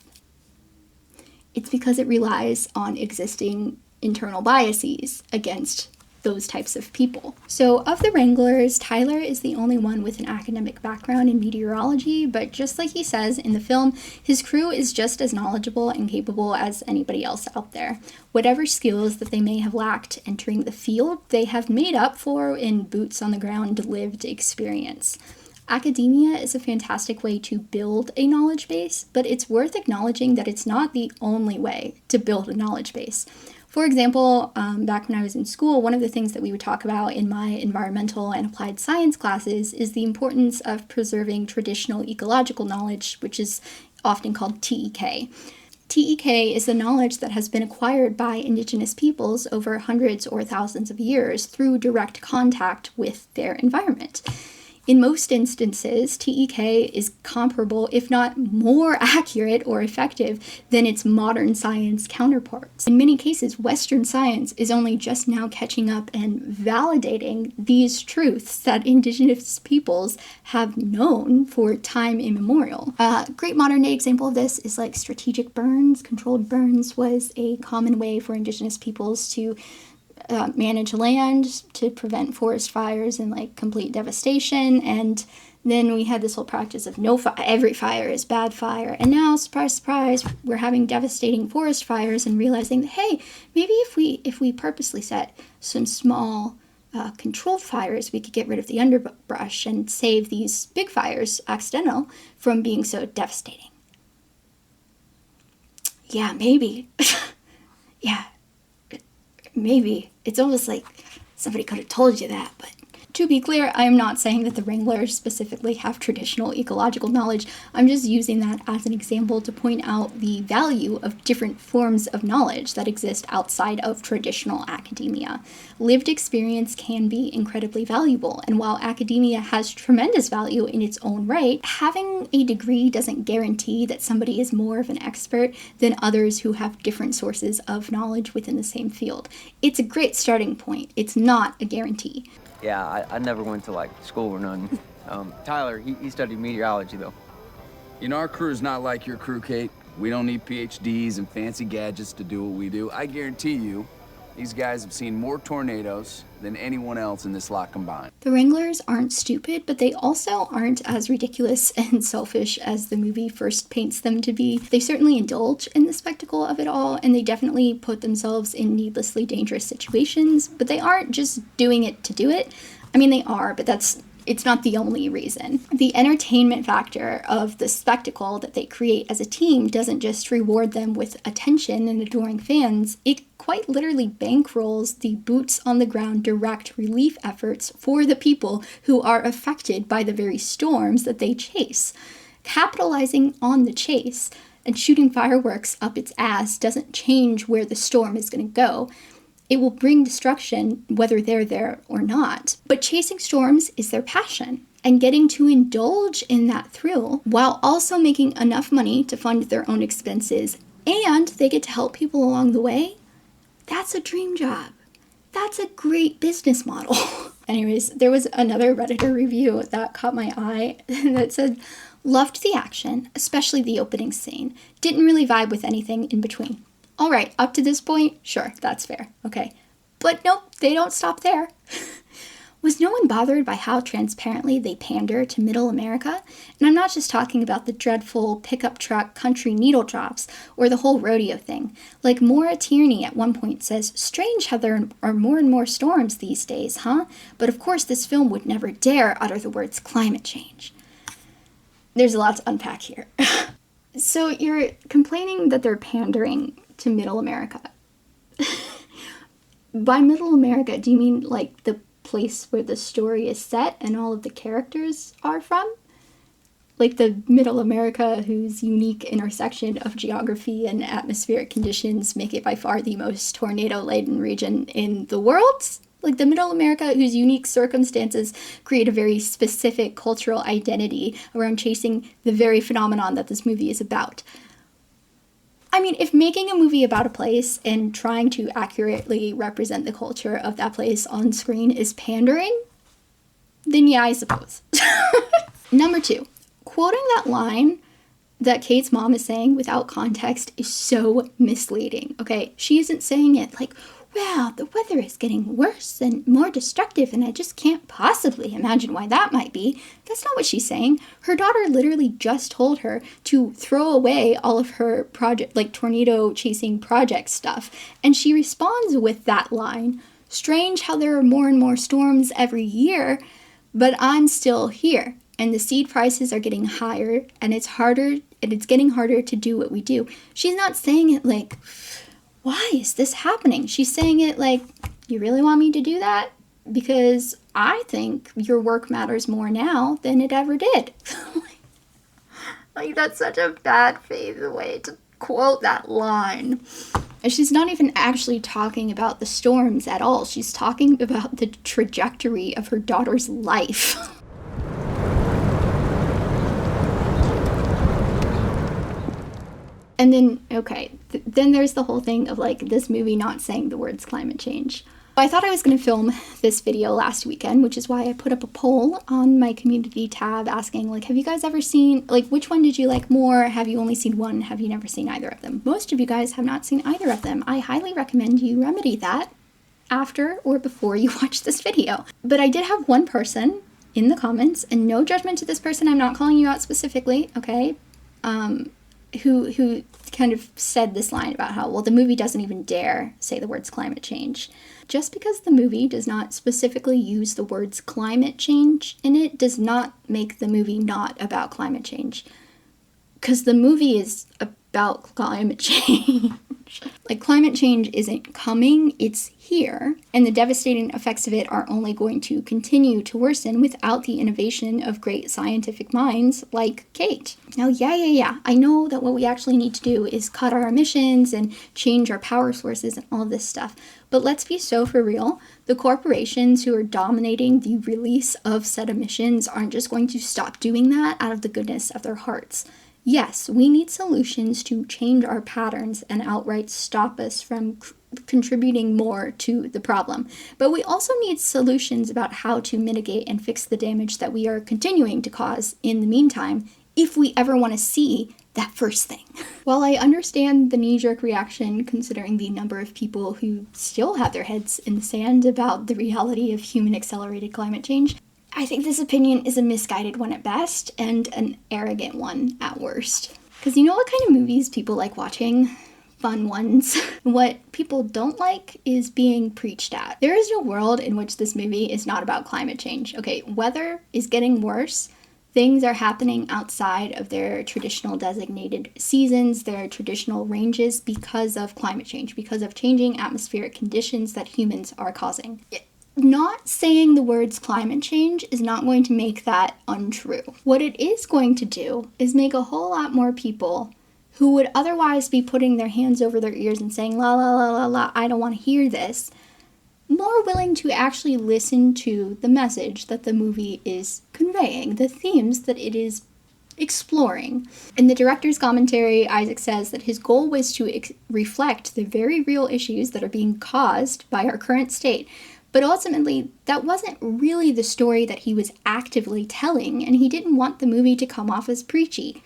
It's because it relies on existing internal biases against those types of people. So of the Wranglers, Tyler is the only one with an academic background in meteorology, but just like he says in the film, his crew is just as knowledgeable and capable as anybody else out there. Whatever skills that they may have lacked entering the field, they have made up for in boots on the ground lived experience. Academia is a fantastic way to build a knowledge base, but it's worth acknowledging that it's not the only way to build a knowledge base. For example, back when I was in school, one of the things that we would talk about in my environmental and applied science classes is the importance of preserving traditional ecological knowledge, which is often called TEK. TEK is the knowledge that has been acquired by indigenous peoples over hundreds or thousands of years through direct contact with their environment. In most instances, TEK is comparable, if not more accurate or effective, than its modern science counterparts. In many cases, Western science is only just now catching up and validating these truths that indigenous peoples have known for time immemorial. A great modern day example of this is like strategic burns. Controlled burns was a common way for indigenous peoples to manage land to prevent forest fires and like complete devastation. And then we had this whole practice of every fire is bad fire. And now, surprise, surprise, we're having devastating forest fires and realizing that, hey, maybe if we purposely set some small controlled fires, we could get rid of the underbrush and save these big fires, accidental, from being so devastating. Yeah, maybe. Yeah. Maybe. It's almost like somebody could have told you that, but to be clear, I am not saying that the Wranglers specifically have traditional ecological knowledge. I'm just using that as an example to point out the value of different forms of knowledge that exist outside of traditional academia. Lived experience can be incredibly valuable, and while academia has tremendous value in its own right, having a degree doesn't guarantee that somebody is more of an expert than others who have different sources of knowledge within the same field. It's a great starting point. It's not a guarantee. Yeah, I never went to, like, school or nothing. Tyler, he studied meteorology, though. You know, our crew's not like your crew, Kate. We don't need PhDs and fancy gadgets to do what we do. I guarantee you, these guys have seen more tornadoes than anyone else in this lot combined. The Wranglers aren't stupid, but they also aren't as ridiculous and selfish as the movie first paints them to be. They certainly indulge in the spectacle of it all, and they definitely put themselves in needlessly dangerous situations, but they aren't just doing it to do it. I mean, they are, but it's not the only reason. The entertainment factor of the spectacle that they create as a team doesn't just reward them with attention and adoring fans, it quite literally bankrolls the boots on the ground direct relief efforts for the people who are affected by the very storms that they chase. Capitalizing on the chase and shooting fireworks up its ass doesn't change where the storm is going to go. It will bring destruction whether they're there or not. But chasing storms is their passion, and getting to indulge in that thrill while also making enough money to fund their own expenses and they get to help people along the way, that's a dream job. That's a great business model. Anyways, there was another Redditor review that caught my eye that said, loved the action, especially the opening scene. Didn't really vibe with anything in between. All right, up to this point, sure, that's fair, okay. But nope, they don't stop there. Was no one bothered by how transparently they pander to Middle America? And I'm not just talking about the dreadful pickup truck country needle drops or the whole rodeo thing. Like Maura Tierney at one point says, strange how there are more and more storms these days, huh? But of course this film would never dare utter the words climate change. There's a lot to unpack here. So you're complaining that they're pandering to Middle America. By Middle America, do you mean like the place where the story is set and all of the characters are from? Like the Middle America whose unique intersection of geography and atmospheric conditions make it by far the most tornado-laden region in the world? Like the middle America whose unique circumstances create a very specific cultural identity around chasing the very phenomenon that this movie is about. I mean, if making a movie about a place and trying to accurately represent the culture of that place on screen is pandering, then yeah, I suppose. Number 2, quoting that line that Kate's mom is saying without context is so misleading, okay? She isn't saying it like, well, the weather is getting worse and more destructive, and I just can't possibly imagine why that might be. That's not what she's saying. Her daughter literally just told her to throw away all of her project, like tornado chasing project stuff, and she responds with that line, strange how there are more and more storms every year, but I'm still here, and the seed prices are getting higher, and it's getting harder to do what we do. She's not saying it like, why is this happening? She's saying it like, you really want me to do that? Because I think your work matters more now than it ever did. Like, that's such a bad faith way to quote that line. And she's not even actually talking about the storms at all. She's talking about the trajectory of her daughter's life. And then, okay, then there's the whole thing of like this movie not saying the words climate change. I thought I was going to film this video last weekend, which is why I put up a poll on my community tab asking, like, have you guys ever seen, like, which one did you like more? Have you only seen one? Have you never seen either of them? Most of you guys have not seen either of them. I highly recommend you remedy that after or before you watch this video. But I did have one person in the comments, and no judgment to this person, I'm not calling you out specifically, okay? Who kind of said this line about how, well, the movie doesn't even dare say the words climate change. Just because the movie does not specifically use the words climate change in it does not make the movie not about climate change. Because the movie is about climate change. Like, climate change isn't coming, it's here, and the devastating effects of it are only going to continue to worsen without the innovation of great scientific minds like Kate. Now, yeah, I know that what we actually need to do is cut our emissions and change our power sources and all this stuff, but let's be so for real, the corporations who are dominating the release of said emissions aren't just going to stop doing that out of the goodness of their hearts. Yes, we need solutions to change our patterns and outright stop us from contributing more to the problem. But we also need solutions about how to mitigate and fix the damage that we are continuing to cause in the meantime, if we ever want to see that first thing. While I understand the knee-jerk reaction considering the number of people who still have their heads in the sand about the reality of human-accelerated climate change, I think this opinion is a misguided one at best, and an arrogant one at worst. Because you know what kind of movies people like watching? Fun ones. What people don't like is being preached at. There is no world in which this movie is not about climate change. Okay, weather is getting worse. Things are happening outside of their traditional designated seasons, their traditional ranges, because of climate change, because of changing atmospheric conditions that humans are causing. Not saying the words climate change is not going to make that untrue. What it is going to do is make a whole lot more people who would otherwise be putting their hands over their ears and saying, la la la la la, I don't want to hear this, more willing to actually listen to the message that the movie is conveying, the themes that it is exploring. In the director's commentary, Isaac says that his goal was to reflect the very real issues that are being caused by our current state. But ultimately, that wasn't really the story that he was actively telling, and he didn't want the movie to come off as preachy.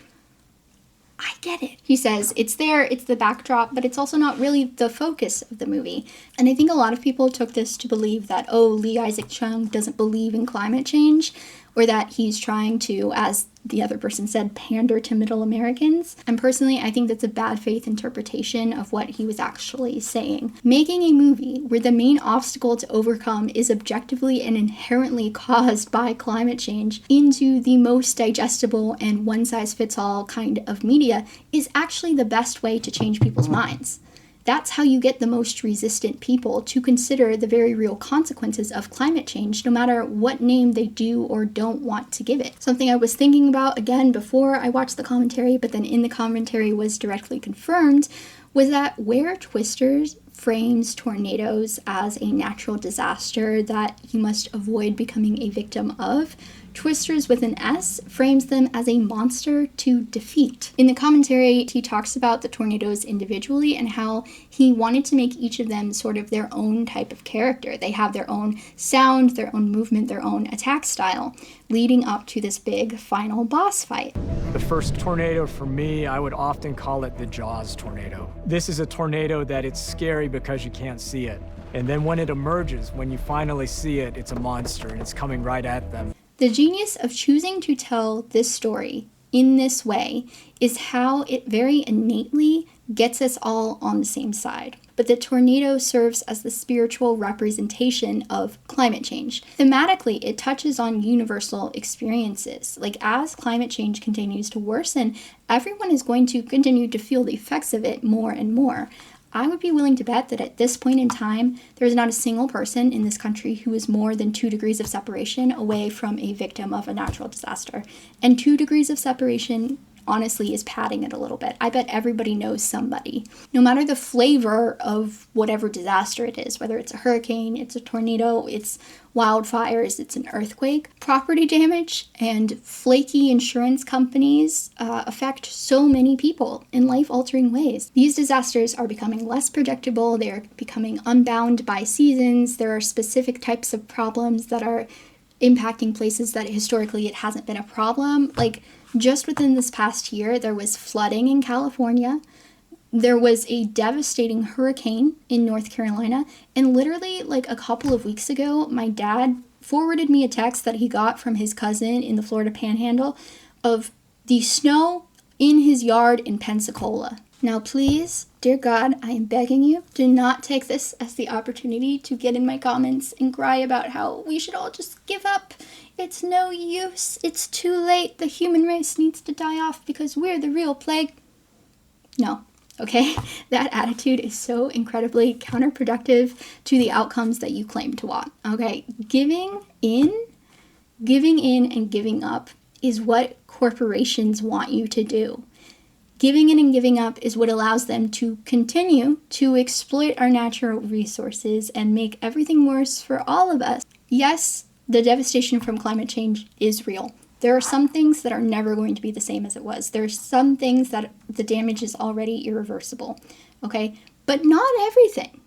I get it. He says, it's there, it's the backdrop, but it's also not really the focus of the movie. And I think a lot of people took this to believe that, oh, Lee Isaac Chung doesn't believe in climate change, or that he's trying to, as the other person said, pander to middle Americans. And personally, I think that's a bad faith interpretation of what he was actually saying. Making a movie where the main obstacle to overcome is objectively and inherently caused by climate change into the most digestible and one-size-fits-all kind of media is actually the best way to change people's minds. That's how you get the most resistant people to consider the very real consequences of climate change, no matter what name they do or don't want to give it. Something I was thinking about, again, before I watched the commentary, but then in the commentary was directly confirmed, was that where Twisters frames tornadoes as a natural disaster that you must avoid becoming a victim of, Twisters with an S frames them as a monster to defeat. In the commentary, he talks about the tornadoes individually and how he wanted to make each of them sort of their own type of character. They have their own sound, their own movement, their own attack style, leading up to this big final boss fight. The first tornado for me, I would often call it the Jaws tornado. This is a tornado that it's scary because you can't see it. And then when it emerges, when you finally see it, it's a monster and it's coming right at them. The genius of choosing to tell this story in this way is how it very innately gets us all on the same side. But the tornado serves as the spiritual representation of climate change. Thematically, it touches on universal experiences. Like, as climate change continues to worsen, everyone is going to continue to feel the effects of it more and more. I would be willing to bet that at this point in time, there is not a single person in this country who is more than 2 degrees of separation away from a victim of a natural disaster. And 2 degrees of separation, honestly, is padding it a little bit. I bet everybody knows somebody. No matter the flavor of whatever disaster it is, whether it's a hurricane, it's a tornado, it's wildfires, it's an earthquake, property damage and flaky insurance companies affect so many people in life-altering ways. These disasters are becoming less predictable. They're becoming unbound by seasons. There are specific types of problems that are impacting places that historically it hasn't been a problem. Like, just within this past year, there was flooding in California. There was a devastating hurricane in North Carolina. And literally, like a couple of weeks ago, my dad forwarded me a text that he got from his cousin in the Florida Panhandle of the snow in his yard in Pensacola. Now, please, dear God, I am begging you, do not take this as the opportunity to get in my comments and cry about how we should all just give up. It's no use. It's too late. The human race needs to die off because we're the real plague. No. Okay? That attitude is so incredibly counterproductive to the outcomes that you claim to want. Okay? Giving in and giving up is what corporations want you to do. Giving in and giving up is what allows them to continue to exploit our natural resources and make everything worse for all of us. Yes, the devastation from climate change is real. There are some things that are never going to be the same as it was. There are some things that the damage is already irreversible, okay? But not everything.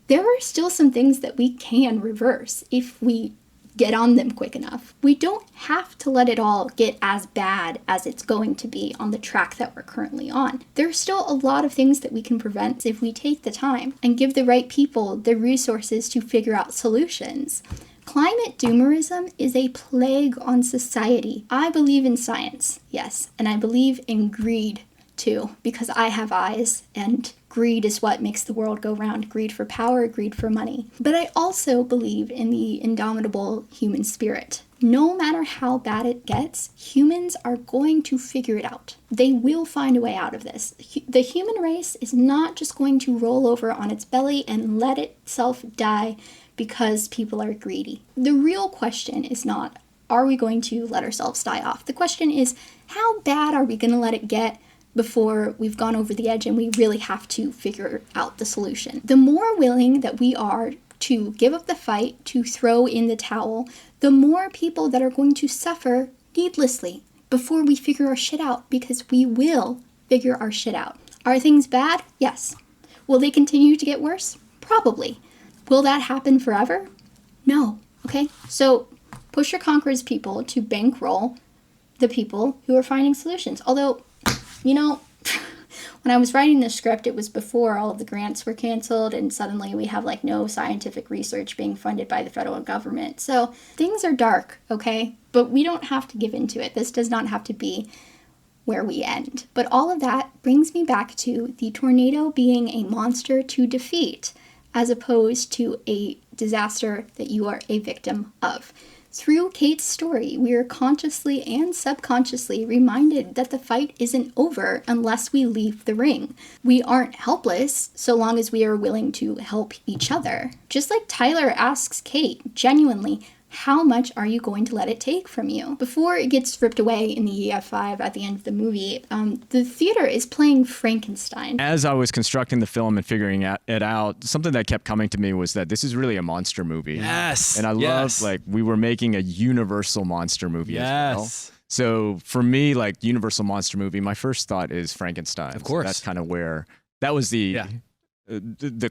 There are still some things that we can reverse if we get on them quick enough. We don't have to let it all get as bad as it's going to be on the track that we're currently on. There's still a lot of things that we can prevent if we take the time and give the right people the resources to figure out solutions. Climate doomerism is a plague on society. I believe in science, yes, and I believe in greed too, because I have eyes, and greed is what makes the world go round. Greed for power, greed for money. But I also believe in the indomitable human spirit. No matter how bad it gets, humans are going to figure it out. They will find a way out of this. The human race is not just going to roll over on its belly and let itself die because people are greedy. The real question is not, are we going to let ourselves die off? The question is, how bad are we going to let it get before we've gone over the edge and we really have to figure out the solution? The more willing that we are to give up the fight, to throw in the towel, the more people that are going to suffer needlessly before we figure our shit out, because we will figure our shit out. Are things bad? Yes. Will they continue to get worse? Probably. Will that happen forever? No. Okay? So Pusher Conquers people to bankroll the people who are finding solutions. Although, you know, when I was writing the script, it was before all of the grants were canceled, and suddenly we have like no scientific research being funded by the federal government. So things are dark, okay? But we don't have to give into it. This does not have to be where we end. But all of that brings me back to the tornado being a monster to defeat, as opposed to a disaster that you are a victim of. Through Kate's story, we are consciously and subconsciously reminded that the fight isn't over unless we leave the ring. We aren't helpless so long as we are willing to help each other. Just like Tyler asks Kate, genuinely, how much are you going to let it take from you? Before it gets stripped away in the EF5 at the end of the movie, the theater is playing Frankenstein. As I was constructing the film and figuring it out, something that kept coming to me was that this is really a monster movie. Yes. And I love, like, we were making a universal monster movie as well. So for me, like, universal monster movie, my first thought is Frankenstein. Of course. So that's kind of where, that was the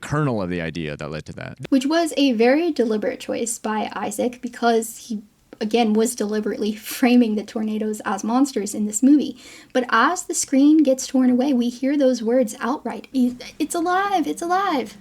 kernel of the idea that led to that. Which was a very deliberate choice by Isaac because he, again, was deliberately framing the tornadoes as monsters in this movie. But as the screen gets torn away, we hear those words outright. It's alive, it's alive.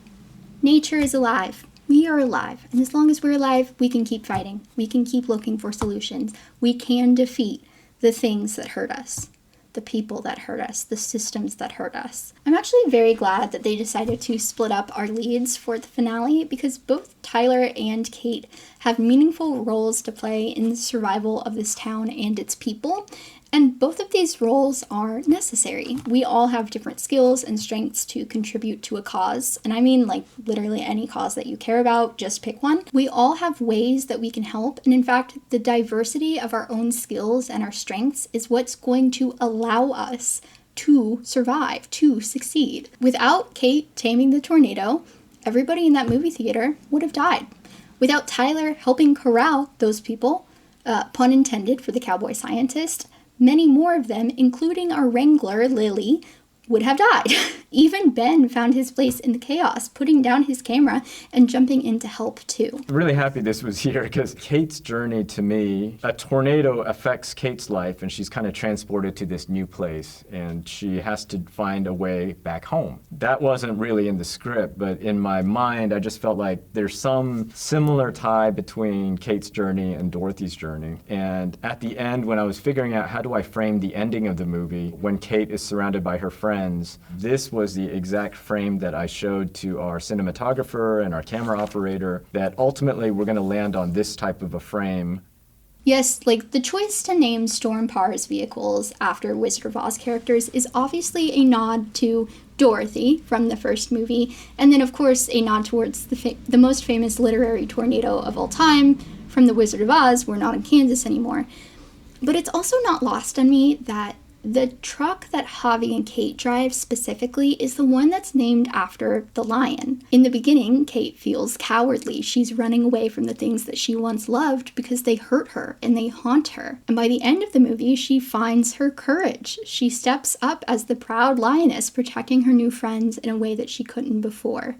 Nature is alive. We are alive. And as long as we're alive, we can keep fighting. We can keep looking for solutions. We can defeat the things that hurt us. The people that hurt us, the systems that hurt us. I'm actually very glad that they decided to split up our leads for the finale because both Tyler and Kate have meaningful roles to play in the survival of this town and its people, and both of these roles are necessary. We all have different skills and strengths to contribute to a cause, and I mean like literally any cause that you care about, just pick one. We all have ways that we can help, and in fact, the diversity of our own skills and our strengths is what's going to allow us to survive, to succeed. Without Kate taming the tornado, everybody in that movie theater would have died. Without Tyler helping corral those people, pun intended for the cowboy scientist, many more of them, including our wrangler, Lily, would have died. Even Ben found his place in the chaos, putting down his camera and jumping in to help too. I'm really happy this was here because Kate's journey to me, a tornado affects Kate's life and she's kind of transported to this new place and she has to find a way back home. That wasn't really in the script, but in my mind, I just felt like there's some similar tie between Kate's journey and Dorothy's journey. And at the end, when I was figuring out how do I frame the ending of the movie, when Kate is surrounded by her friends, this was the exact frame that I showed to our cinematographer and our camera operator, that ultimately we're going to land on this type of a frame. Yes, like the choice to name Storm Parr's vehicles after Wizard of Oz characters is obviously a nod to Dorothy from the first movie, and then of course a nod towards the most famous literary tornado of all time from the Wizard of Oz. We're not in Kansas anymore. But it's also not lost on me that the truck that Javi and Kate drive specifically is the one that's named after the lion. In the beginning, Kate feels cowardly. She's running away from the things that she once loved because they hurt her and they haunt her. And by the end of the movie, she finds her courage. She steps up as the proud lioness, protecting her new friends in a way that she couldn't before.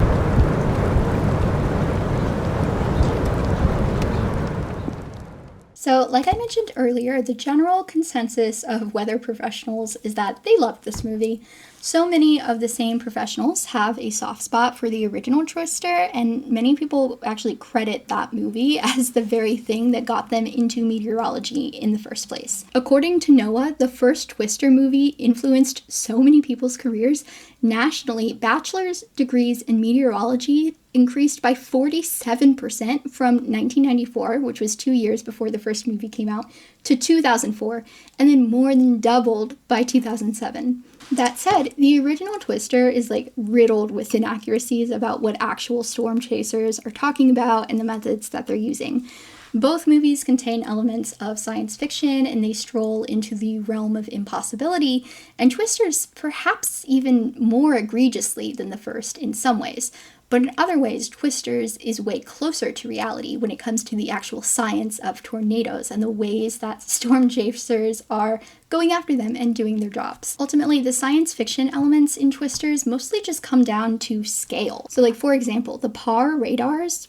So, like I mentioned earlier, the general consensus of weather professionals is that they loved this movie. So many of the same professionals have a soft spot for the original Twister, and many people actually credit that movie as the very thing that got them into meteorology in the first place. According to NOAA, the first Twister movie influenced so many people's careers. Nationally, bachelor's degrees in meteorology increased by 47% from 1994, which was 2 years before the first movie came out, to 2004, and then more than doubled by 2007. That said, the original Twister is like riddled with inaccuracies about what actual storm chasers are talking about and the methods that they're using. Both movies contain elements of science fiction and they stroll into the realm of impossibility, and Twister's perhaps even more egregiously than the first in some ways. But in other ways, Twisters is way closer to reality when it comes to the actual science of tornadoes and the ways that storm chasers are going after them and doing their jobs. Ultimately, the science fiction elements in Twisters mostly just come down to scale. So like, for example, the PAR radars,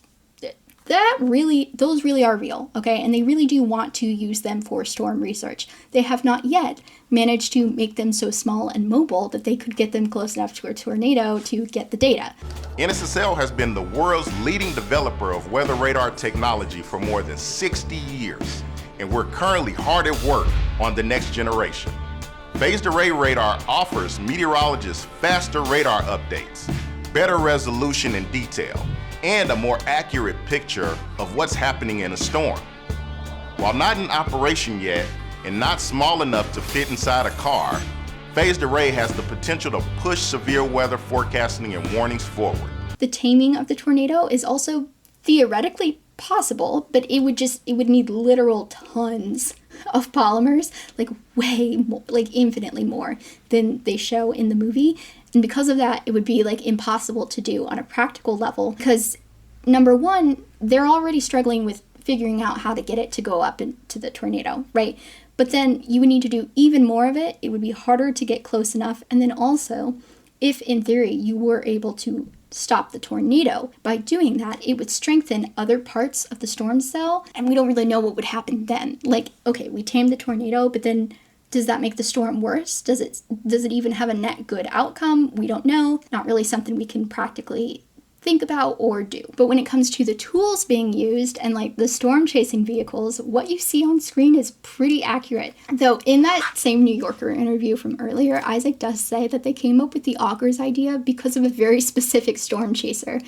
those really are real, okay? And they really do want to use them for storm research. They have not yet managed to make them so small and mobile that they could get them close enough to a tornado to get the data. NSSL has been the world's leading developer of weather radar technology for more than 60 years, and we're currently hard at work on the next generation. Phased array radar offers meteorologists faster radar updates, better resolution and detail, and a more accurate picture of what's happening in a storm. While not in operation yet and not small enough to fit inside a car, phased array has the potential to push severe weather forecasting and warnings forward. The taming of the tornado is also theoretically possible, but it would need literal tons of polymers, like way more, like infinitely more than they show in the movie. And because of that, it would be like impossible to do on a practical level, because number one, they're already struggling with figuring out how to get it to go up into the tornado, right? But then you would need to do even more of it. It would be harder to get close enough. And then also, if in theory you were able to stop the tornado, by doing that, it would strengthen other parts of the storm cell. And we don't really know what would happen then. Like, okay, we tamed the tornado, but then does that make the storm worse? Does it even have a net good outcome? We don't know. Not really something we can practically think about or do. But when it comes to the tools being used and like the storm chasing vehicles, what you see on screen is pretty accurate. Though in that same New Yorker interview from earlier, Isaac does say that they came up with the augers idea because of a very specific storm chaser.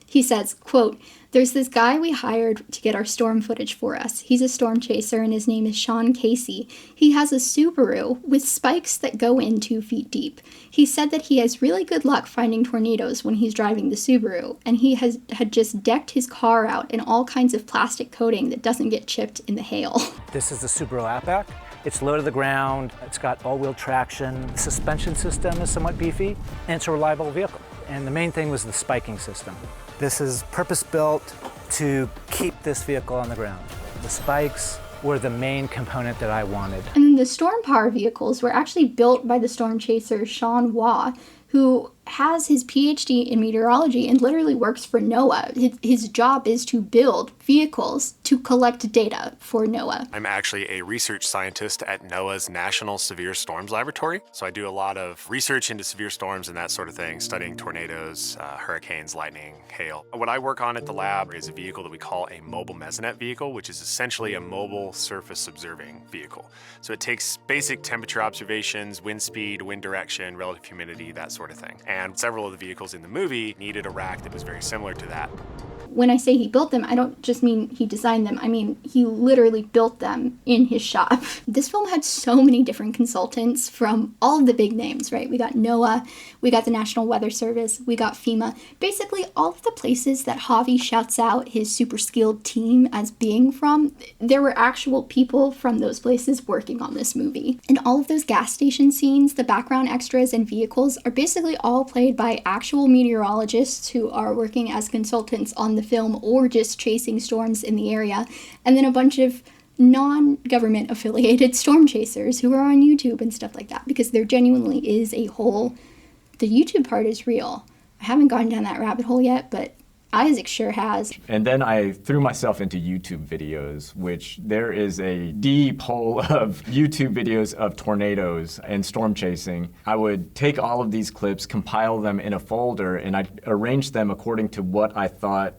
He says, quote, "There's this guy we hired to get our storm footage for us. He's a storm chaser and his name is Sean Casey. He has a Subaru with spikes that go in 2 feet deep. He said that he has really good luck finding tornadoes when he's driving the Subaru, and he had just decked his car out in all kinds of plastic coating that doesn't get chipped in the hail." This is the Subaru Outback. It's low to the ground, it's got all-wheel traction, the suspension system is somewhat beefy, and it's a reliable vehicle. And the main thing was the spiking system. This is purpose-built to keep this vehicle on the ground. The spikes were the main component that I wanted. And then the storm power vehicles were actually built by the storm chaser Sean Waugh, who has his PhD in meteorology and literally works for NOAA. His job is to build vehicles to collect data for NOAA. I'm actually a research scientist at NOAA's National Severe Storms Laboratory. So I do a lot of research into severe storms and that sort of thing, studying tornadoes, hurricanes, lightning, hail. What I work on at the lab is a vehicle that we call a mobile mesonet vehicle, which is essentially a mobile surface observing vehicle. So it takes basic temperature observations, wind speed, wind direction, relative humidity, that sort of thing. And several of the vehicles in the movie needed a rack that was very similar to that. When I say he built them, I don't just mean he designed them. I mean, he literally built them in his shop. This film had so many different consultants from all of the big names, right? We got NOAA, we got the National Weather Service, we got FEMA. Basically, all of the places that Javi shouts out his super skilled team as being from, there were actual people from those places working on this movie. And all of those gas station scenes, the background extras and vehicles are basically all played by actual meteorologists who are working as consultants on the film or just chasing storms in the area, and then a bunch of non-government affiliated storm chasers who are on YouTube and stuff like that, because there genuinely is the YouTube part is real. I haven't gone down that rabbit hole yet, but Isaac sure has. And then I threw myself into YouTube videos, which there is a deep hole of YouTube videos of tornadoes and storm chasing. I would take all of these clips, compile them in a folder, and I'd arrange them according to what I thought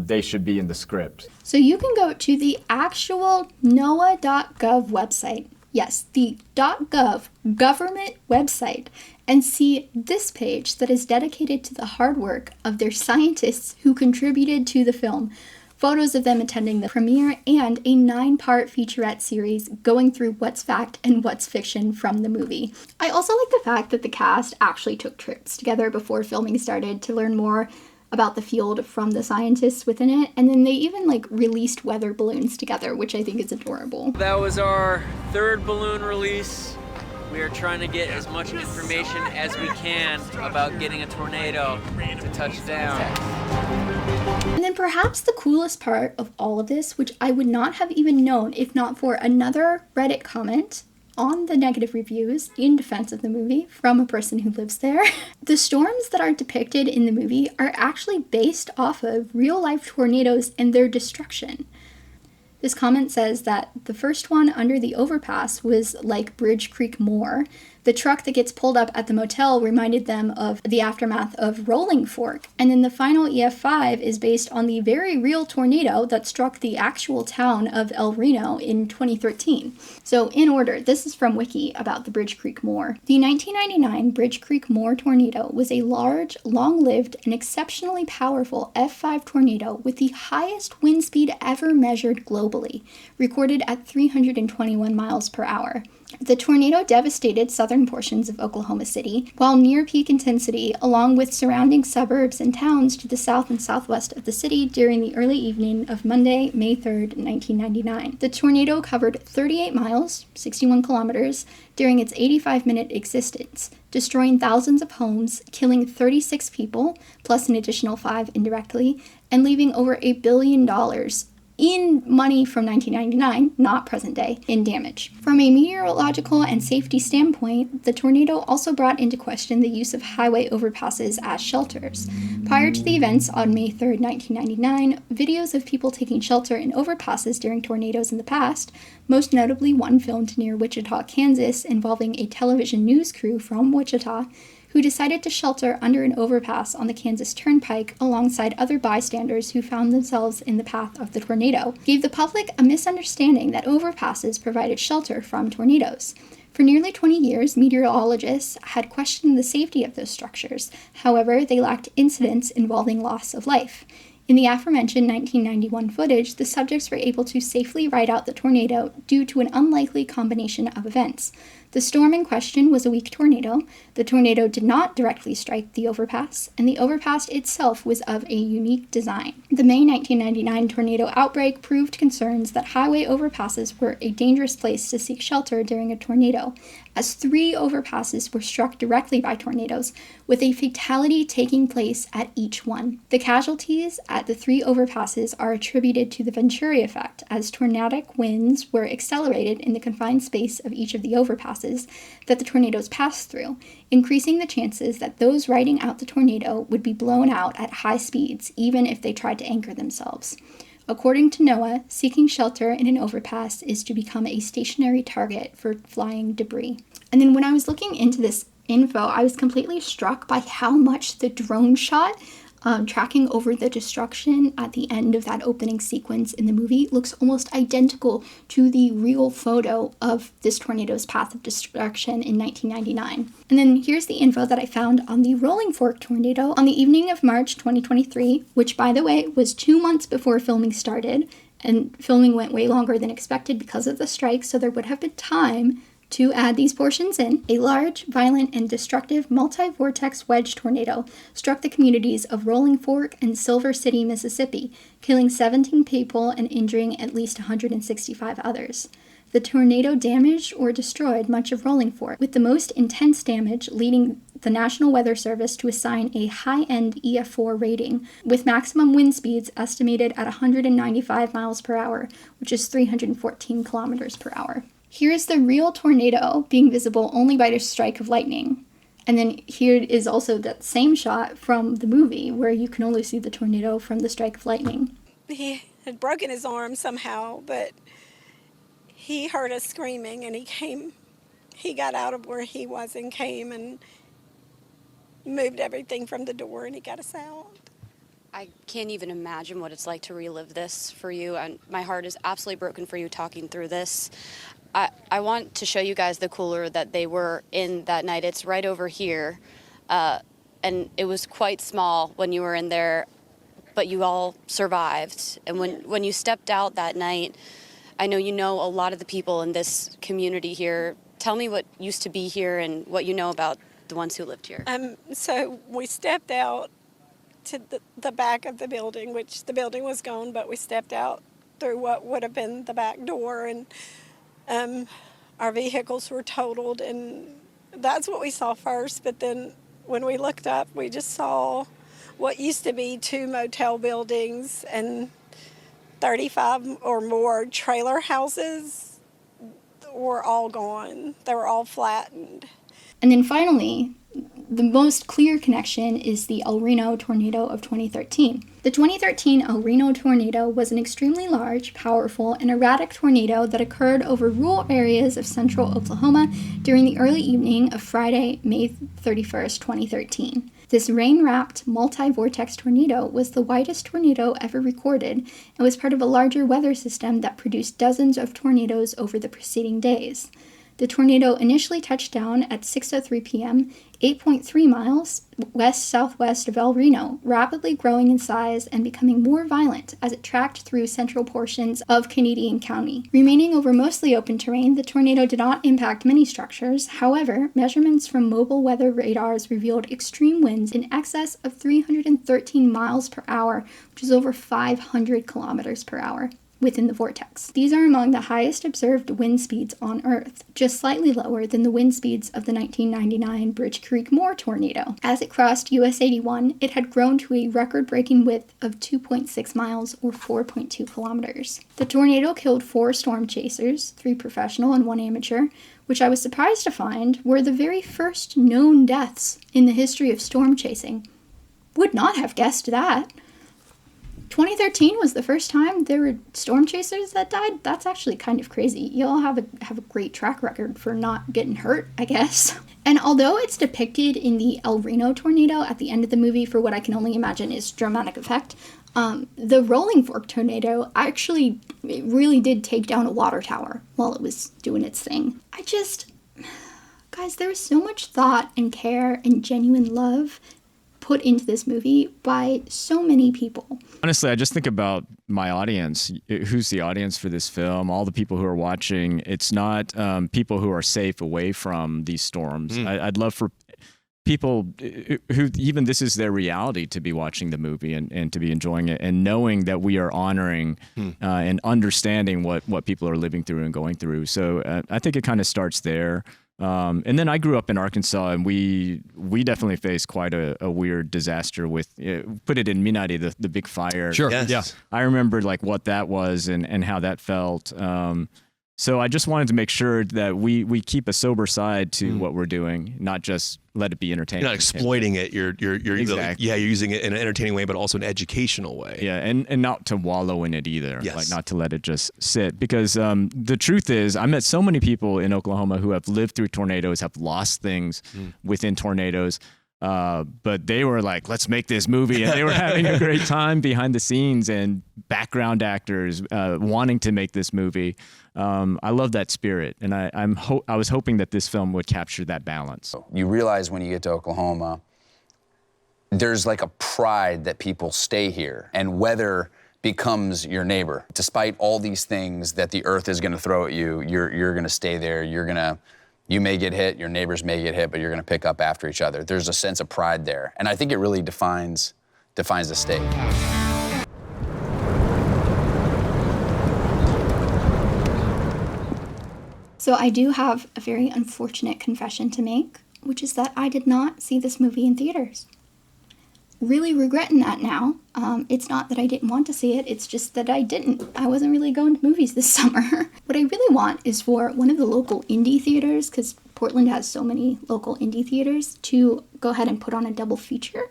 they should be in the script. So you can go to the actual NOAA.gov website. Yes, the .gov government website, and see this page that is dedicated to the hard work of their scientists who contributed to the film. Photos of them attending the premiere and a 9-part featurette series going through what's fact and what's fiction from the movie. I also like the fact that the cast actually took trips together before filming started to learn more about the field from the scientists within it, and then they even released weather balloons together, which I think is adorable. That was our 3rd balloon release. We are trying to get as much information as we can about getting a tornado to touch down. And then perhaps the coolest part of all of this, which I would not have even known if not for another Reddit comment on the negative reviews in defense of the movie from a person who lives there. The storms that are depicted in the movie are actually based off of real-life tornadoes and their destruction. This comment says that the first one under the overpass was like Bridge Creek Moor. The truck that gets pulled up at the motel reminded them of the aftermath of Rolling Fork. And then the final EF5 is based on the very real tornado that struck the actual town of El Reno in 2013. So in order, this is from Wiki about the Bridge Creek Moor. The 1999 Bridge Creek Moor tornado was a large, long-lived, and exceptionally powerful F5 tornado with the highest wind speed ever measured globally, recorded at 321 miles per hour. The tornado devastated southern portions of Oklahoma City, while near peak intensity, along with surrounding suburbs and towns to the south and southwest of the city during the early evening of Monday, May 3rd, 1999. The tornado covered 38 miles, 61 kilometers, during its 85-minute existence, destroying thousands of homes, killing 36 people, plus an additional 5 indirectly, and leaving over $1 billion in money from 1999, not present day, in damage. From a meteorological and safety standpoint, the tornado also brought into question the use of highway overpasses as shelters. Prior to the events on May 3rd, 1999, videos of people taking shelter in overpasses during tornadoes in the past, most notably one filmed near Wichita, Kansas, involving a television news crew from Wichita, who decided to shelter under an overpass on the Kansas Turnpike alongside other bystanders who found themselves in the path of the tornado, gave the public a misunderstanding that overpasses provided shelter from tornadoes. For nearly 20 years, meteorologists had questioned the safety of those structures. However, they lacked incidents involving loss of life. In the aforementioned 1991 footage, the subjects were able to safely ride out the tornado due to an unlikely combination of events. The storm in question was a weak tornado, the tornado did not directly strike the overpass, and the overpass itself was of a unique design. The May 1999 tornado outbreak proved concerns that highway overpasses were a dangerous place to seek shelter during a tornado, as 3 overpasses were struck directly by tornadoes, with a fatality taking place at each one. The casualties at the 3 overpasses are attributed to the Venturi effect, as tornadic winds were accelerated in the confined space of each of the overpasses that the tornadoes passed through, increasing the chances that those riding out the tornado would be blown out at high speeds, even if they tried to anchor themselves. According to NOAA, seeking shelter in an overpass is to become a stationary target for flying debris. And then when I was looking into this info, I was completely struck by how much the drone shot tracking over the destruction at the end of that opening sequence in the movie looks almost identical to the real photo of this tornado's path of destruction in 1999. And then here's the info that I found on the Rolling Fork tornado on the evening of March 2023, which, by the way, was 2 months before filming started, and filming went way longer than expected because of the strike, so there would have been time to add these portions in. A large, violent, and destructive multi-vortex wedge tornado struck the communities of Rolling Fork and Silver City, Mississippi, killing 17 people and injuring at least 165 others. The tornado damaged or destroyed much of Rolling Fork, with the most intense damage leading the National Weather Service to assign a high-end EF4 rating, with maximum wind speeds estimated at 195 miles per hour, which is 314 kilometers per hour. Here is the real tornado being visible only by the strike of lightning. And then here is also that same shot from the movie where you can only see the tornado from the strike of lightning. He had broken his arm somehow, but he heard us screaming and he got out of where he was and came and moved everything from the door and he got us out. I can't even imagine what it's like to relive this for you, and my heart is absolutely broken for you talking through this. I want to show you guys the cooler that they were in that night. It's right over here, and it was quite small when you were in there, but you all survived. And when you stepped out that night, I know you know a lot of the people in this community here. Tell me what used to be here and what you know about the ones who lived here. So we stepped out to the back of the building, which the building was gone, but we stepped out through what would have been the back door, and our vehicles were totaled, and that's what we saw first. But then when we looked up, we just saw what used to be 2 motel buildings and 35 or more trailer houses were all gone. They were all flattened. And then finally, the most clear connection is the El Reno tornado of 2013. The 2013 El Reno tornado was an extremely large, powerful, and erratic tornado that occurred over rural areas of central Oklahoma during the early evening of Friday, May 31st, 2013. This rain-wrapped, multi-vortex tornado was the widest tornado ever recorded and was part of a larger weather system that produced dozens of tornadoes over the preceding days. The tornado initially touched down at 6:03 p.m., 8.3 miles west-southwest of El Reno, rapidly growing in size and becoming more violent as it tracked through central portions of Canadian County. Remaining over mostly open terrain, the tornado did not impact many structures. However, measurements from mobile weather radars revealed extreme winds in excess of 313 miles per hour, which is over 500 kilometers per hour. Within the vortex. These are among the highest observed wind speeds on Earth, just slightly lower than the wind speeds of the 1999 Bridge Creek Moore tornado. As it crossed US 81, it had grown to a record-breaking width of 2.6 miles or 4.2 kilometers. The tornado killed 4 storm chasers, 3 professional and 1 amateur, which I was surprised to find were the very first known deaths in the history of storm chasing. Would not have guessed that. 2013 was the first time there were storm chasers that died. That's actually kind of crazy. Y'all have a great track record for not getting hurt, I guess. And although it's depicted in the El Reno tornado at the end of the movie for what I can only imagine is dramatic effect, the Rolling Fork tornado actually really did take down a water tower while it was doing its thing. Guys, there was so much thought and care and genuine love put into this movie by so many people. Honestly, I just think about my audience. Who's the audience for this film? All the people who are watching. It's not people who are safe away from these storms. I'd love for people who even this is their reality to be watching the movie and to be enjoying it and knowing that we are honoring and understanding what people are living through and going through. So I think it kind of starts there. And then I grew up in Arkansas, and we definitely faced quite a weird disaster with, put it in Minari, the big fire. Sure. Yes. Yeah. I remember like what that was and how that felt. So I just wanted to make sure that we keep a sober side to what we're doing, not just let it be entertaining. You're not exploiting it. You're Exactly. you're using it in an entertaining way, but also an educational way. Yeah, and not to wallow in it either. Yes. Like not to let it just sit. Because the truth is, I met so many people in Oklahoma who have lived through tornadoes, have lost things within tornadoes. But they were like, let's make this movie. And they were having a great time behind the scenes and background actors wanting to make this movie. I love that spirit. And I was hoping that this film would capture that balance. You realize when you get to Oklahoma, there's like a pride that people stay here and weather becomes your neighbor. Despite all these things that the earth is going to throw at you, you're going to stay there. You may get hit, your neighbors may get hit, but you're going to pick up after each other. There's a sense of pride there. And I think it really defines the state. So I do have a very unfortunate confession to make, which is that I did not see this movie in theaters. Really regretting that now. It's not that I didn't want to see it, it's just that I didn't. I wasn't really going to movies this summer. What I really want is for one of the local indie theaters, because Portland has so many local indie theaters, to go ahead and put on a double feature.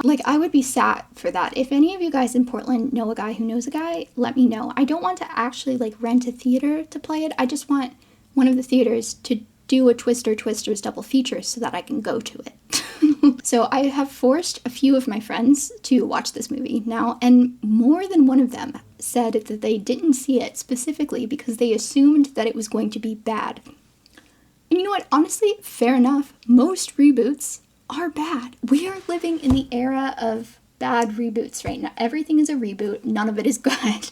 Like, I would be sad for that. If any of you guys in Portland know a guy who knows a guy, let me know. I don't want to actually, like, rent a theater to play it. I just want one of the theaters to do a Twisters double feature so that I can go to it. So I have forced a few of my friends to watch this movie now, and more than one of them said that they didn't see it specifically because they assumed that it was going to be bad. And you know what? Honestly, fair enough. Most reboots are bad. We are living in the era of bad reboots right now. Everything is a reboot. None of it is good.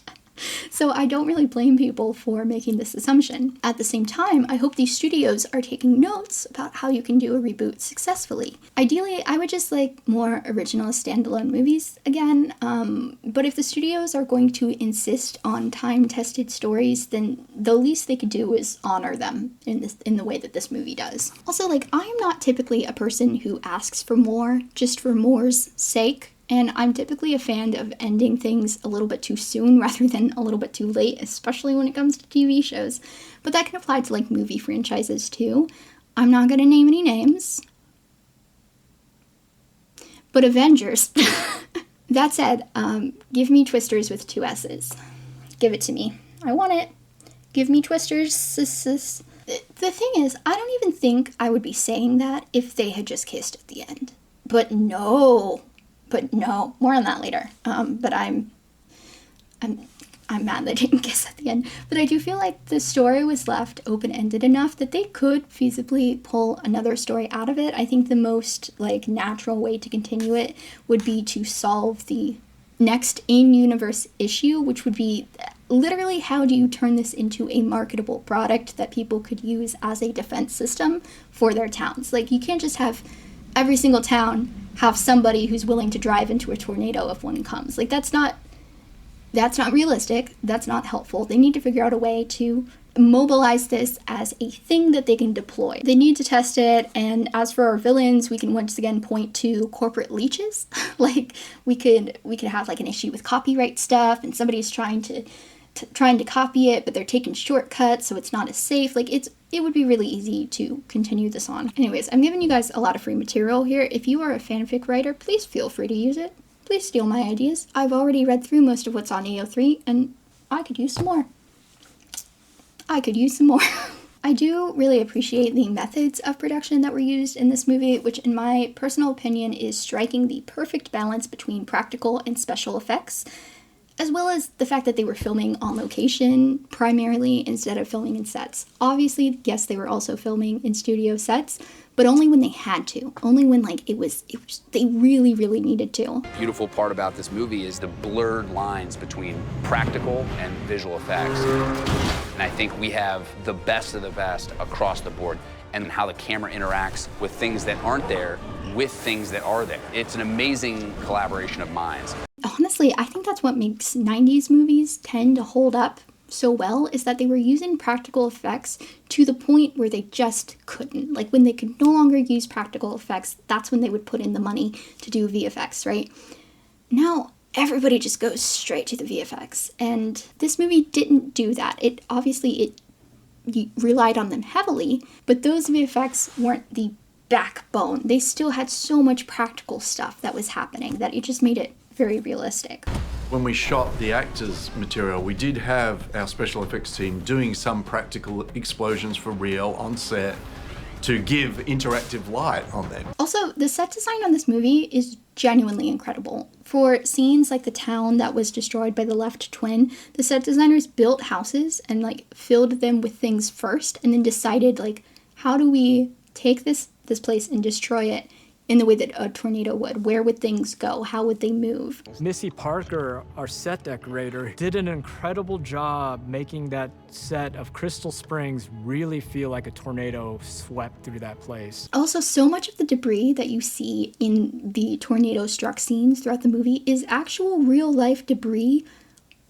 So I don't really blame people for making this assumption. At the same time, I hope these studios are taking notes about how you can do a reboot successfully. Ideally, I would just like more original standalone movies again, but if the studios are going to insist on time-tested stories, then the least they could do is honor them in the way that this movie does. Also, like, I am not typically a person who asks for more just for more's sake. And I'm typically a fan of ending things a little bit too soon rather than a little bit too late, especially when it comes to TV shows. But that can apply to, like, movie franchises, too. I'm not going to name any names. But Avengers. That said, give me Twisters with 2 S's. Give it to me. I want it. Give me Twisters. The thing is, I don't even think I would be saying that if they had just kissed at the end. But no, more on that later. But I'm I'm mad they didn't kiss at the end. But I do feel like the story was left open-ended enough that they could feasibly pull another story out of it. I think the most, like, natural way to continue it would be to solve the next in-universe issue, which would be literally how do you turn this into a marketable product that people could use as a defense system for their towns. Like, you can't just have every single town have somebody who's willing to drive into a tornado if one comes. Like, that's not realistic. That's not helpful. They need to figure out a way to mobilize this as a thing that they can deploy. They need to test it, and as for our villains, we can once again point to corporate leeches. Like, we could have like an issue with copyright stuff, and somebody's trying to copy it, but they're taking shortcuts, so it's not as safe. Like, it would be really easy to continue this on. Anyways, I'm giving you guys a lot of free material here. If you are a fanfic writer, please feel free to use it. Please steal my ideas. I've already read through most of what's on AO3, and I could use some more. I do really appreciate the methods of production that were used in this movie, which in my personal opinion is striking the perfect balance between practical and special effects, as well as the fact that they were filming on location primarily instead of filming in sets. Obviously, yes, they were also filming in studio sets, but only when they had to. Only when, like, it was they really, really needed to. Beautiful part about this movie is the blurred lines between practical and visual effects. And I think we have the best of the best across the board, and how the camera interacts with things that aren't there with things that are there. It's an amazing collaboration of minds. Honestly, I think that's what makes 90s movies tend to hold up so well, is that they were using practical effects to the point where they just couldn't. Like, when they could no longer use practical effects, that's when they would put in the money to do VFX, right? Now, everybody just goes straight to the VFX, and this movie didn't do that. It relied on them heavily, but those VFX weren't the backbone. They still had so much practical stuff that was happening that it just made it very realistic. When we shot the actors' material, we did have our special effects team doing some practical explosions for real on set to give interactive light on them. Also, the set design on this movie is genuinely incredible. For scenes like the town that was destroyed by the left twin, the set designers built houses and, like, filled them with things first, and then decided, like, how do we take this place and destroy it in the way that a tornado would? Where would things go? How would they move? Missy Parker, our set decorator, did an incredible job making that set of Crystal Springs really feel like a tornado swept through that place. Also, so much of the debris that you see in the tornado-struck scenes throughout the movie is actual real-life debris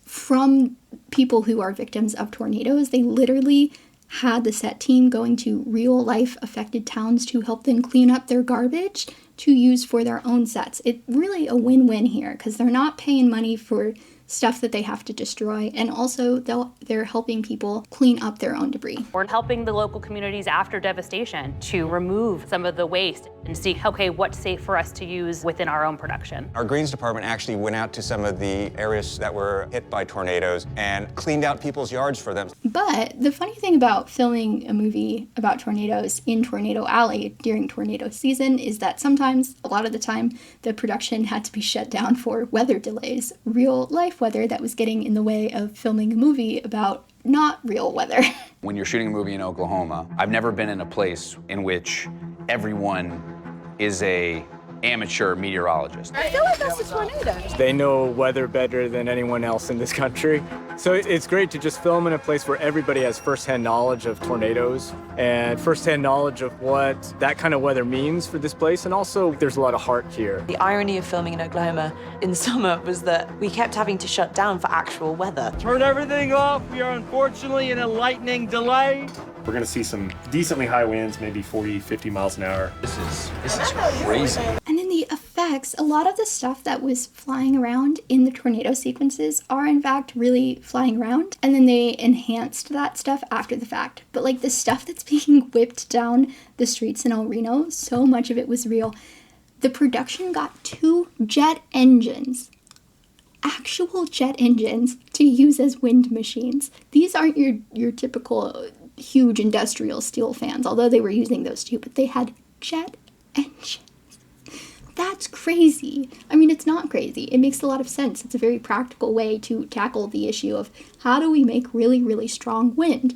from people who are victims of tornadoes. They literally had the set team going to real-life affected towns to help them clean up their garbage to use for their own sets. It's really a win-win here, because they're not paying money for stuff that they have to destroy, and also they're helping people clean up their own debris. We're helping the local communities after devastation to remove some of the waste and see, okay, what's safe for us to use within our own production. Our Greens department actually went out to some of the areas that were hit by tornadoes and cleaned out people's yards for them. But the funny thing about filming a movie about tornadoes in Tornado Alley during tornado season is that sometimes, a lot of the time, the production had to be shut down for weather delays, real life weather that was getting in the way of filming a movie about not real weather. When you're shooting a movie in Oklahoma, I've never been in a place in which everyone is a amateur meteorologist. I feel like that's a tornado. They know weather better than anyone else in this country. So it's great to just film in a place where everybody has firsthand knowledge of tornadoes and firsthand knowledge of what that kind of weather means for this place. And also, there's a lot of heart here. The irony of filming in Oklahoma in summer was that we kept having to shut down for actual weather. Turn everything off. We are unfortunately in a lightning delay. We're gonna see some decently high winds, maybe 40, 50 miles an hour. This is crazy. And in the effects, a lot of the stuff that was flying around in the tornado sequences are in fact really flying around, and then they enhanced that stuff after the fact. But like the stuff that's being whipped down the streets in El Reno, so much of it was real. The production got 2 jet engines, actual jet engines, to use as wind machines. These aren't your typical huge industrial steel fans, although they were using those too, but they had jet engines. That's crazy. I mean, it's not crazy. It makes a lot of sense. It's a very practical way to tackle the issue of how do we make really, really strong wind?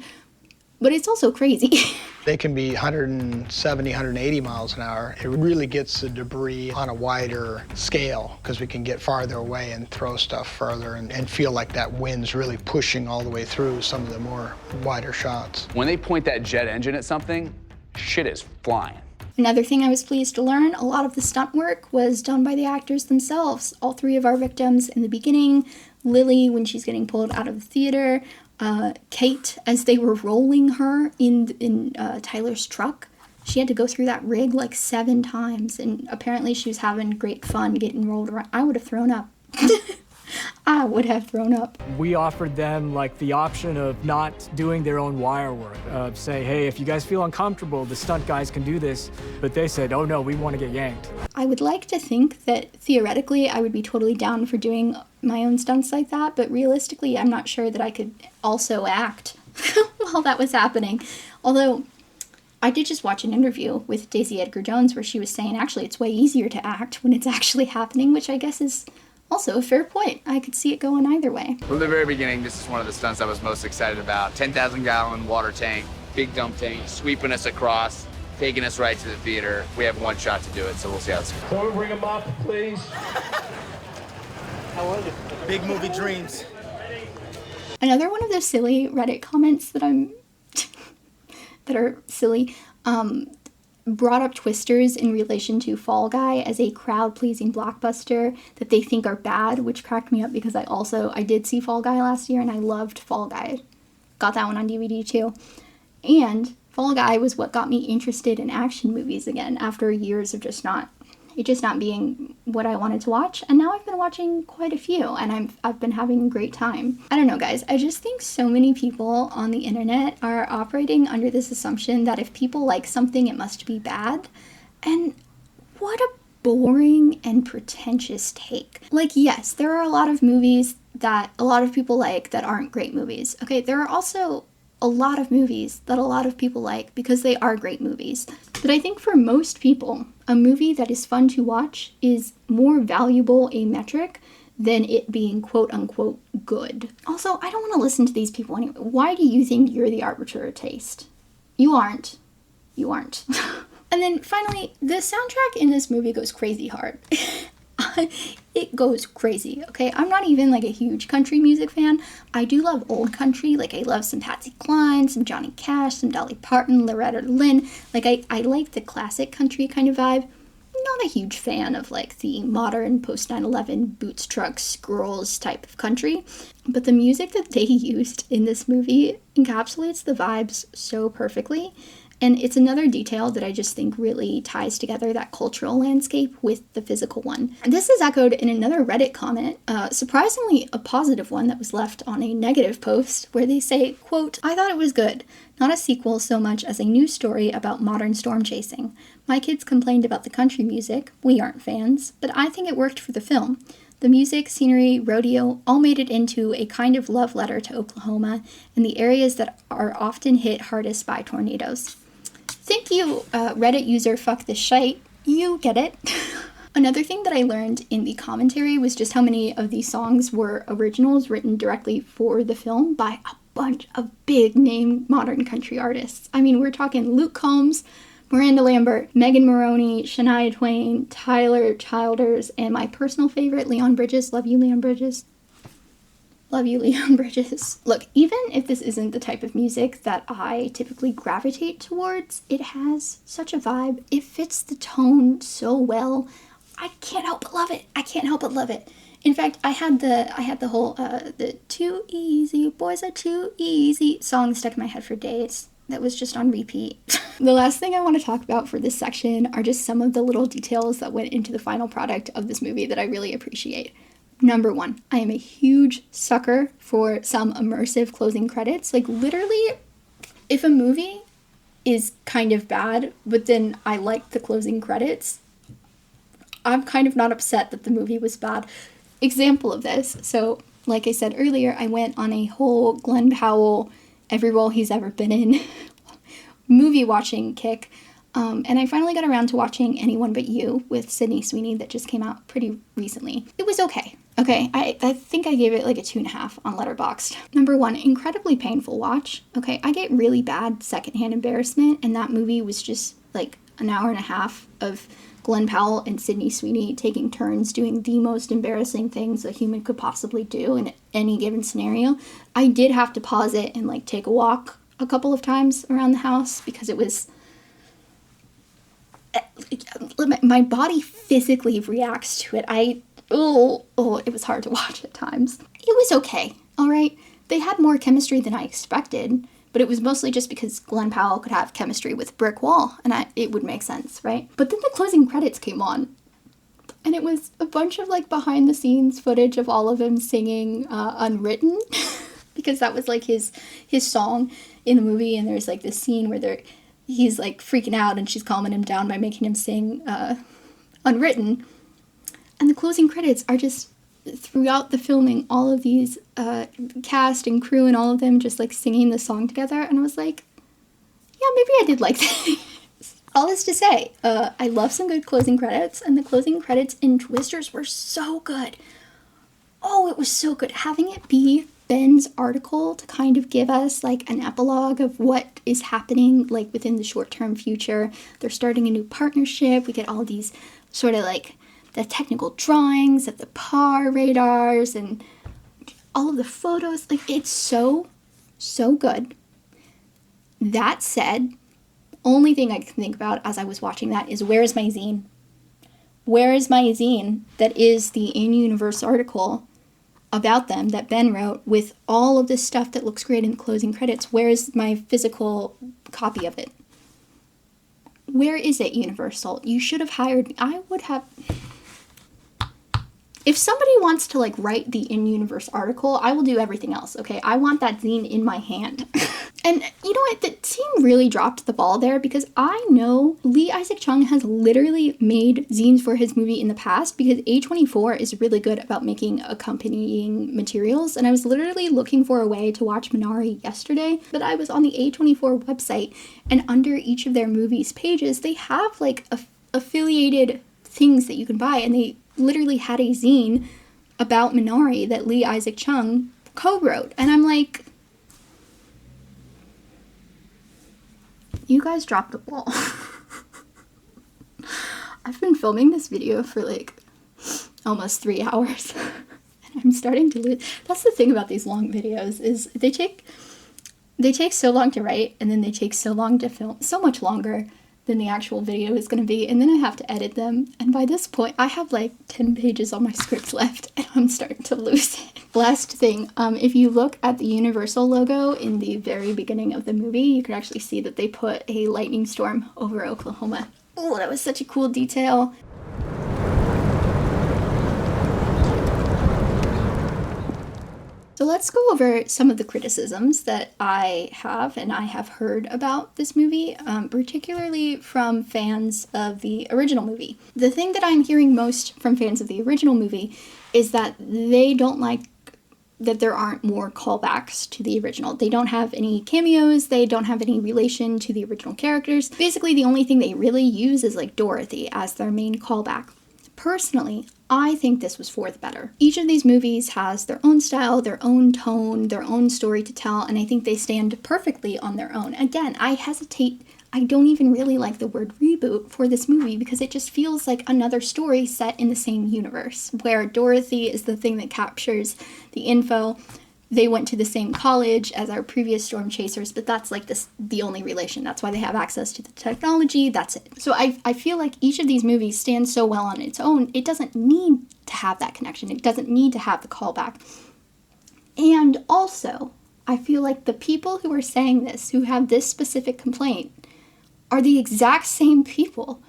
But it's also crazy. They can be 170, 180 miles an hour. It really gets the debris on a wider scale because we can get farther away and throw stuff further and feel like that wind's really pushing all the way through some of the more wider shots. When they point that jet engine at something, shit is flying. Another thing I was pleased to learn, a lot of the stunt work was done by the actors themselves. All three of our victims in the beginning, Lily when she's getting pulled out of the theater, Kate as they were rolling her in Tyler's truck. She had to go through that rig like 7 times, and apparently she was having great fun getting rolled around. I would have thrown up. I would have thrown up. We offered them like the option of not doing their own wire work, say, hey, if you guys feel uncomfortable, the stunt guys can do this. But they said, oh no, we want to get yanked. I would like to think that theoretically I would be totally down for doing my own stunts like that, but realistically I'm not sure that I could also act while that was happening. Although I did just watch an interview with Daisy Edgar Jones where she was saying actually it's way easier to act when it's actually happening, which I guess is also a fair point. I could see it going either way. From the very beginning, this is one of the stunts I was most excited about. 10,000 gallon water tank, big dump tank, sweeping us across, taking us right to the theater. We have one shot to do it, so we'll see how it's going. Can we bring him up, please? How was it? Big movie dreams. Another one of those silly Reddit comments that that are silly, brought up Twisters in relation to Fall Guy as a crowd-pleasing blockbuster that they think are bad, which cracked me up because I did see Fall Guy last year and I loved Fall Guy. Got that one on DVD too. And Fall Guy was what got me interested in action movies again after years of just not being what I wanted to watch. And now I've been watching quite a few and I've been having a great time. I don't know, guys. I just think so many people on the internet are operating under this assumption that if people like something, it must be bad. And what a boring and pretentious take. Like, yes, there are a lot of movies that a lot of people like that aren't great movies. Okay, there are also a lot of movies that a lot of people like because they are great movies. But I think for most people, a movie that is fun to watch is more valuable a metric than it being quote-unquote good. Also, I don't want to listen to these people anyway. Why do you think you're the arbiter of taste? You aren't. You aren't. And then finally, the soundtrack in this movie goes crazy hard. It goes crazy, okay? I'm not even like a huge country music fan. I do love old country. Like, I love some Patsy Cline, some Johnny Cash, some Dolly Parton, Loretta Lynn. Like, I like the classic country kind of vibe. Not a huge fan of like the modern post 9/11 boots, trucks, squirrels type of country. But the music that they used in this movie encapsulates the vibes so perfectly. And it's another detail that I just think really ties together that cultural landscape with the physical one. And this is echoed in another Reddit comment, surprisingly a positive one that was left on a negative post, where they say, quote, "I thought it was good. Not a sequel so much as a new story about modern storm chasing. My kids complained about the country music. We aren't fans, but I think it worked for the film. The music, scenery, rodeo all made it into a kind of love letter to Oklahoma and the areas that are often hit hardest by tornadoes." Thank you, Reddit user fuck this shite. You get it. Another thing that I learned in the commentary was just how many of these songs were originals written directly for the film by a bunch of big name modern country artists. I mean, we're talking Luke Combs, Miranda Lambert, Megan Moroney, Shania Twain, Tyler Childers, and my personal favorite, Leon Bridges. Love you, Leon Bridges. Love you, Leon Bridges. Look, even if this isn't the type of music that I typically gravitate towards, it has such a vibe. It fits the tone so well. I can't help but love it. I can't help but love it. In fact, I had the whole the "Too Easy, Boys Are Too Easy" song stuck in my head for days. That was just on repeat. The last thing I want to talk about for this section are just some of the little details that went into the final product of this movie that I really appreciate. Number one, I am a huge sucker for some immersive closing credits. Like, literally, if a movie is kind of bad, but then I like the closing credits, I'm kind of not upset that the movie was bad. Example of this. So, like I said earlier, I went on a whole Glenn Powell, every role he's ever been in, movie watching kick. And I finally got around to watching Anyone But You with Sydney Sweeney that just came out pretty recently. It was okay. Okay, I think I gave it like a 2.5 on Letterboxd. Number 1, incredibly painful watch. Okay, I get really bad secondhand embarrassment, and that movie was just like an hour and a half of Glenn Powell and Sydney Sweeney taking turns doing the most embarrassing things a human could possibly do in any given scenario. I did have to pause it and like take a walk a couple of times around the house because it was... my body physically reacts to it. It was hard to watch at times. It was okay, all right? They had more chemistry than I expected, but it was mostly just because Glenn Powell could have chemistry with Brick Wall, and it would make sense, right? But then the closing credits came on, and it was a bunch of like behind-the-scenes footage of all of him singing Unwritten, because that was like his song in the movie, and there's like this scene where he's like freaking out, and she's calming him down by making him sing Unwritten. And the closing credits are just, throughout the filming, all of these cast and crew and all of them just like singing the song together. And I was like, yeah, maybe I did like that. All this to say, I love some good closing credits, and the closing credits in Twisters were so good. Oh, it was so good. Having it be Ben's article to kind of give us like an epilogue of what is happening like within the short-term future. They're starting a new partnership. We get all these sort of like the technical drawings of the PAR radars and all of the photos. Like, it's so good. That said, only thing I can think about as I was watching that is, where is my zine? Where is my zine that is the in-universe article about them that Ben wrote with all of this stuff that looks great in the closing credits? Where is my physical copy of it? Where is it, Universal? You should have hired me. I would have... If somebody wants to like write the in-universe article, I will do everything else, okay? I want that zine in my hand. And you know what? The team really dropped the ball there, because I know Lee Isaac Chung has literally made zines for his movie in the past, because A24 is really good about making accompanying materials. And I was literally looking for a way to watch Minari yesterday, but I was on the A24 website, and under each of their movies pages, they have like affiliated things that you can buy, and they literally had a zine about Minari that Lee Isaac Chung co-wrote. And I'm like, you guys dropped the ball. I've been filming this video for like almost 3 hours, and I'm starting to lose. That's the thing about these long videos, is they take so long to write, and then they take so long to film, so much longer than the actual video is going to be, and then I have to edit them, and by this point I have like 10 pages on my script left, and I'm starting to lose it. Last thing, if you look at the Universal logo in the very beginning of the movie, you can actually see that they put a lightning storm over Oklahoma. Oh, that was such a cool detail. So let's go over some of the criticisms that I have heard about this movie, particularly from fans of the original movie. The thing that I'm hearing most from fans of the original movie is that they don't like that there aren't more callbacks to the original. They don't have any cameos, they don't have any relation to the original characters. Basically, the only thing they really use is like Dorothy as their main callback. Personally, I think this was for the better. Each of these movies has their own style, their own tone, their own story to tell, and I think they stand perfectly on their own. Again, I don't even really like the word reboot for this movie, because it just feels like another story set in the same universe, where Dorothy is the thing that captures the info. They went to the same college as our previous storm chasers, but that's like the only relation. That's why they have access to the technology. That's it. So I feel like each of these movies stands so well on its own. It doesn't need to have that connection. It doesn't need to have the callback. And also, I feel like the people who are saying this, who have this specific complaint, are the exact same people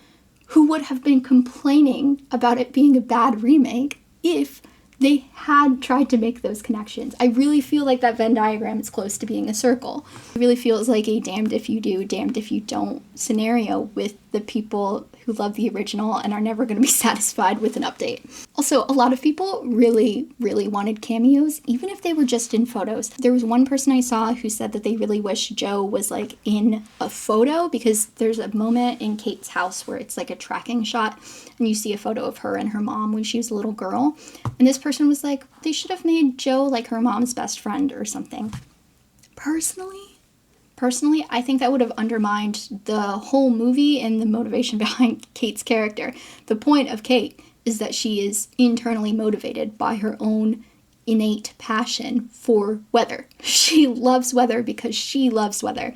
who would have been complaining about it being a bad remake if they had tried to make those connections. I really feel like that Venn diagram is close to being a circle. It really feels like a damned if you do, damned if you don't scenario with the people who love the original and are never going to be satisfied with an update. Also, a lot of people really, really wanted cameos, even if they were just in photos. There was one person I saw who said that they really wish Joe was like in a photo, because there's a moment in Kate's house where it's like a tracking shot and you see a photo of her and her mom when she was a little girl. And this person was like, they should have made Joe like her mom's best friend or something. Personally, I think that would have undermined the whole movie and the motivation behind Kate's character. The point of Kate is that she is internally motivated by her own innate passion for weather. She loves weather because she loves weather.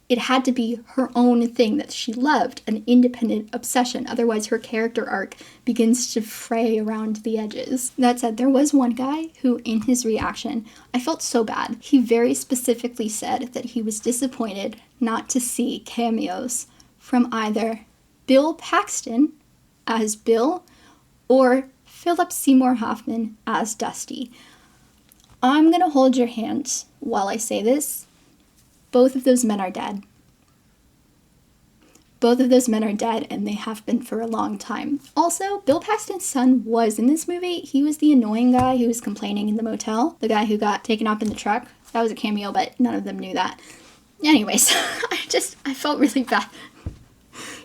It had to be her own thing that she loved, an independent obsession. Otherwise, her character arc begins to fray around the edges. That said, there was one guy who, in his reaction, I felt so bad. He very specifically said that he was disappointed not to see cameos from either Bill Paxton as Bill or Philip Seymour Hoffman as Dusty. I'm gonna hold your hand while I say this. Both of those men are dead. Both of those men are dead, and they have been for a long time. Also, Bill Paxton's son was in this movie. He was the annoying guy who was complaining in the motel. The guy who got taken up in the truck. That was a cameo, but none of them knew that. Anyways, I felt really bad.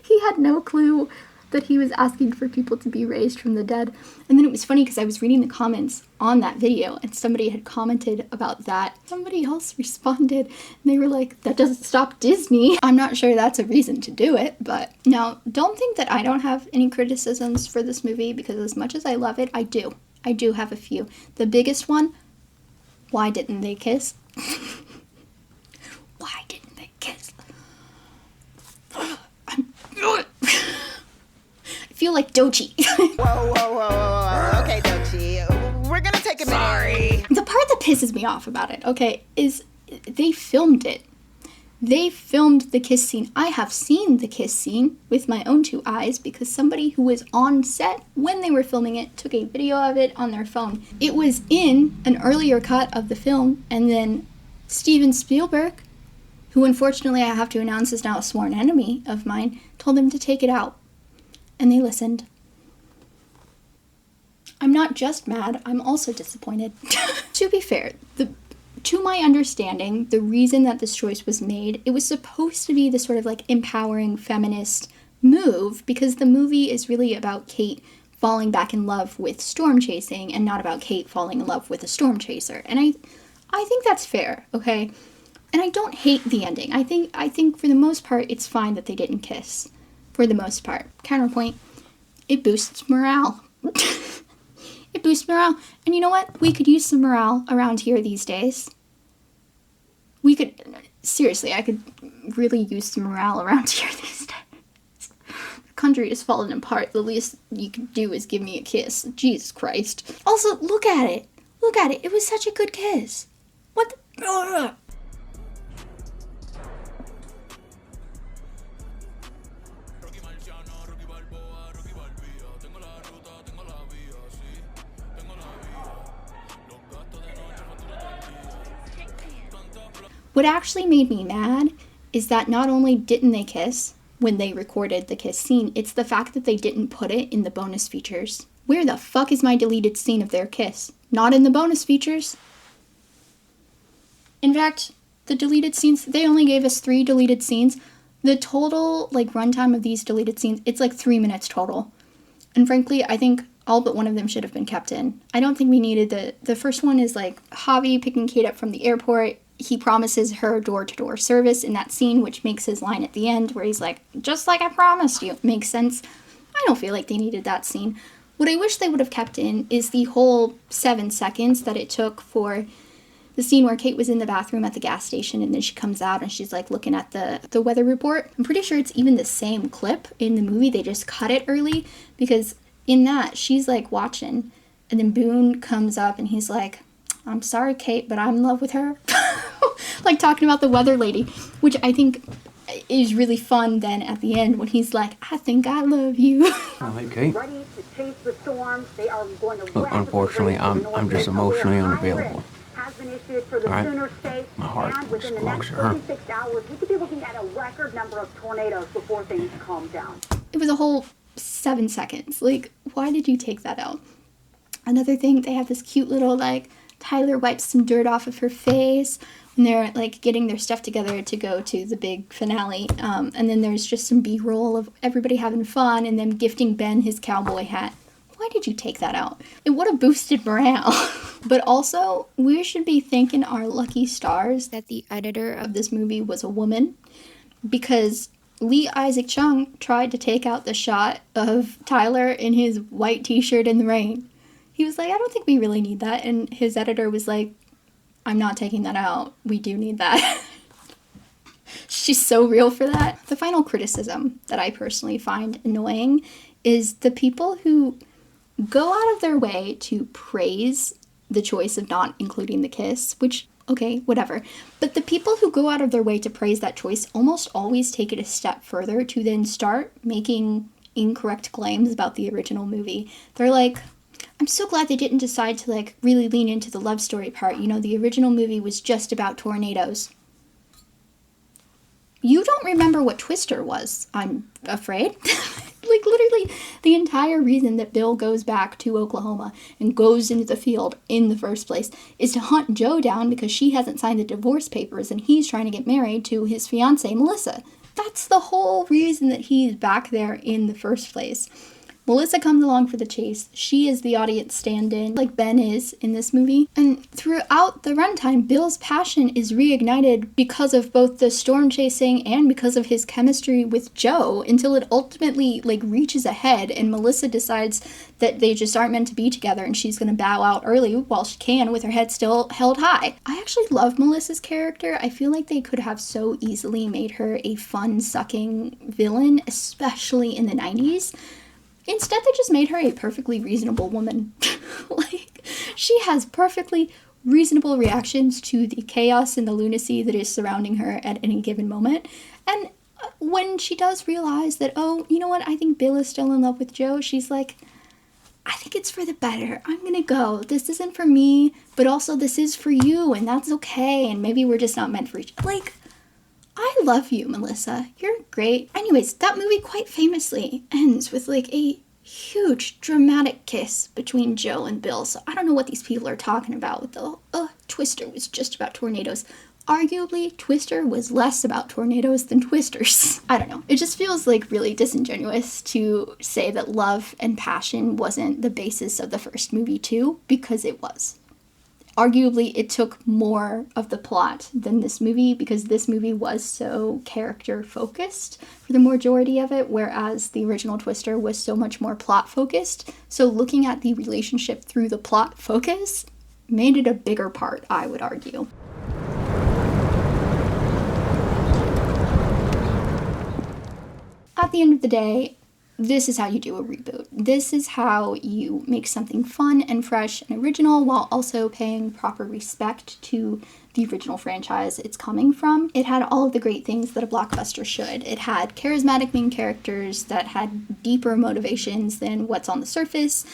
He had no clue that he was asking for people to be raised from the dead. And then it was funny because I was reading the comments on that video and somebody had commented about that. Somebody else responded and they were like, that doesn't stop Disney. I'm not sure that's a reason to do it, but now don't think that I don't have any criticisms for this movie, because as much as I love it, I do. I do have a few. The biggest one, why didn't they kiss? Why didn't they kiss? I feel like Dochi. Whoa. Okay, Dochi. We're gonna take a minute. Sorry. The part that pisses me off about it, okay, is they filmed it. They filmed the kiss scene. I have seen the kiss scene with my own two eyes because somebody who was on set when they were filming it took a video of it on their phone. It was in an earlier cut of the film, and then Steven Spielberg, who unfortunately I have to announce is now a sworn enemy of mine, told them to take it out. And they listened. I'm not just mad, I'm also disappointed. To be fair, to my understanding, the reason that this choice was made, it was supposed to be the sort of like empowering feminist move, because the movie is really about Kate falling back in love with storm chasing and not about Kate falling in love with a storm chaser. And I think that's fair, okay? And I don't hate the ending. I think for the most part it's fine that they didn't kiss. For the most part. Counterpoint, it boosts morale. It boosts morale. And you know what? We could use some morale around here these days. Seriously, I could really use some morale around here these days. The country is falling apart. The least you can do is give me a kiss. Jesus Christ. Also, look at it. Look at it. It was such a good kiss. What the... What actually made me mad is that not only didn't they kiss when they recorded the kiss scene, it's the fact that they didn't put it in the bonus features. Where the fuck is my deleted scene of their kiss? Not in the bonus features. In fact, the deleted scenes, they only gave us 3 deleted scenes. The total, runtime of these deleted scenes, it's 3 minutes total. And frankly, I think all but one of them should have been kept in. I don't think we needed the first one is Javi picking Kate up from the airport. He promises her door-to-door service in that scene, which makes his line at the end where he's like, just like I promised you. Makes sense. I don't feel like they needed that scene. What I wish they would have kept in is the whole 7 seconds that it took for the scene where Kate was in the bathroom at the gas station and then she comes out and she's looking at the weather report. I'm pretty sure it's even the same clip in the movie. They just cut it early because in that she's watching and then Boone comes up and he's like, I'm sorry, Kate, but I'm in love with her. Talking about the weather lady, which I think is really fun then at the end when he's like, I think I love you. Hey, Kate. Ready to chase the storms. They are going to Look, unfortunately, I'm just emotionally unavailable. Has been issued for the All right. Sooner State. My heart And within the belongs next to her. 36 hours, we could be looking at a record number of tornadoes before things calm down. It was a whole 7 seconds. Like, why did you take that out? Another thing, they have this cute little, like, Tyler wipes some dirt off of her face when they're, like, getting their stuff together to go to the big finale. And then there's just some B-roll of everybody having fun and them gifting Ben his cowboy hat. Why did you take that out? It would have boosted morale. But also, we should be thanking our lucky stars that the editor of this movie was a woman, because Lee Isaac Chung tried to take out the shot of Tyler in his white t-shirt in the rain. He was like, I don't think we really need that. And his editor was like, I'm not taking that out. We do need that. She's so real for that. The final criticism that I personally find annoying is the people who go out of their way to praise the choice of not including the kiss, which, okay, whatever. But the people who go out of their way to praise that choice almost always take it a step further to then start making incorrect claims about the original movie. They're like, I'm so glad they didn't decide to, like, really lean into the love story part. You know, the original movie was just about tornadoes. You don't remember what Twister was, I'm afraid. Like, literally, the entire reason that Bill goes back to Oklahoma and goes into the field in the first place is to hunt Joe down because she hasn't signed the divorce papers and he's trying to get married to his fiancée, Melissa. That's the whole reason that he's back there in the first place. Melissa comes along for the chase. She is the audience stand-in, like Ben is in this movie. And throughout the runtime, Bill's passion is reignited because of both the storm chasing and because of his chemistry with Joe, until it ultimately, like, reaches a head and Melissa decides that they just aren't meant to be together and she's going to bow out early while she can with her head still held high. I actually love Melissa's character. I feel like they could have so easily made her a fun-sucking villain, especially in the 90s. Instead, they just made her a perfectly reasonable woman. Like, she has perfectly reasonable reactions to the chaos and the lunacy that is surrounding her at any given moment. And when she does realize that, oh, you know what, I think Bill is still in love with Joe, she's like, I think it's for the better. I'm gonna go. This isn't for me, but also this is for you, and that's okay, and maybe we're just not meant for each other. Like, I love you, Melissa. You're great. Anyways, that movie quite famously ends with, like, a huge dramatic kiss between Joe and Bill. So I don't know what these people are talking about with the, Twister was just about tornadoes. Arguably, Twister was less about tornadoes than Twisters. I don't know. It just feels, like, really disingenuous to say that love and passion wasn't the basis of the first movie too, because it was. Arguably, it took more of the plot than this movie because this movie was so character-focused for the majority of it, whereas the original Twister was so much more plot-focused. So looking at the relationship through the plot focus made it a bigger part, I would argue. At the end of the day, this is how you do a reboot. This is how you make something fun and fresh and original while also paying proper respect to the original franchise it's coming from. It had all of the great things that a blockbuster should. It had charismatic main characters that had deeper motivations than what's on the surface,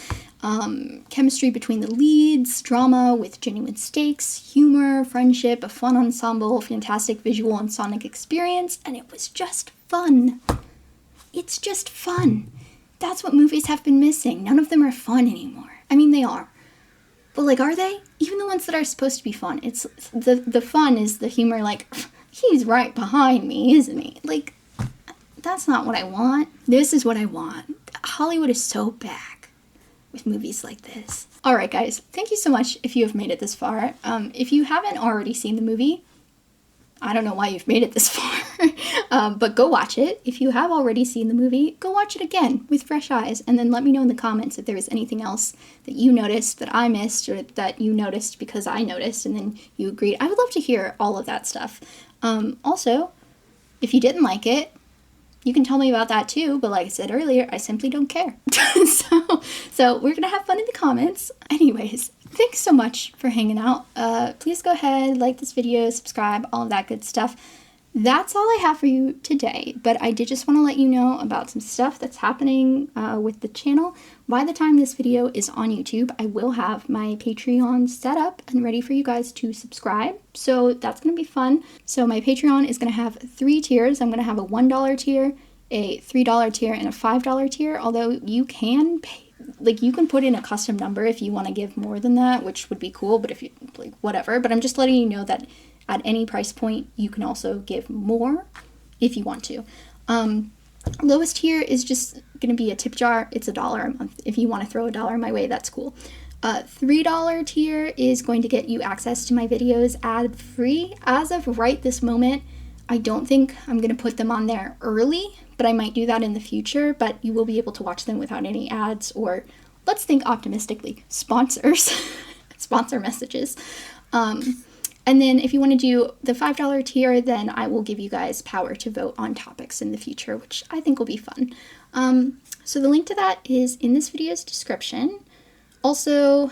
chemistry between the leads, drama with genuine stakes, humor, friendship, a fun ensemble, fantastic visual and sonic experience, and it was just fun. It's just fun. That's what movies have been missing. None of them are fun anymore. I mean, they are. But, like, are they? Even the ones that are supposed to be fun. It's the fun is the humor, like, he's right behind me, isn't he? Like, that's not what I want. This is what I want. Hollywood is so back with movies like this. Alright, guys. Thank you so much if you have made it this far. If you haven't already seen the movie, I don't know why you've made it this far, but go watch it. If you have already seen the movie, go watch it again with fresh eyes, and then let me know in the comments if there was anything else that you noticed that I missed, or that you noticed because I noticed, and then you agreed. I would love to hear all of that stuff. Also, if you didn't like it, you can tell me about that too, but like I said earlier, I simply don't care. So we're gonna have fun in the comments. Anyways, thanks so much for hanging out. Please go ahead, like this video, subscribe, all of that good stuff. That's all I have for you today, but I did just want to let you know about some stuff that's happening with the channel. By the time this video is on YouTube, I will have my Patreon set up and ready for you guys to subscribe, so that's going to be fun. So my Patreon is going to have 3 tiers. I'm going to have a $1 tier, a $3 tier and a $5 tier, although you can pay, like, you can put in a custom number if you want to give more than that, which would be cool, but if you, like, whatever. But I'm just letting you know that at any price point, you can also give more if you want to. Lowest tier is just going to be a tip jar. It's $1 a month. If you want to throw $1 my way, that's cool. $3 tier is going to get you access to my videos ad-free. As of right this moment, I don't think I'm going to put them on there early, but I might do that in the future. But you will be able to watch them without any ads, or let's think optimistically, sponsors, sponsor messages. And then if you want to do the $5 tier, then I will give you guys power to vote on topics in the future, which I think will be fun. So the link to that is in this video's description. Also,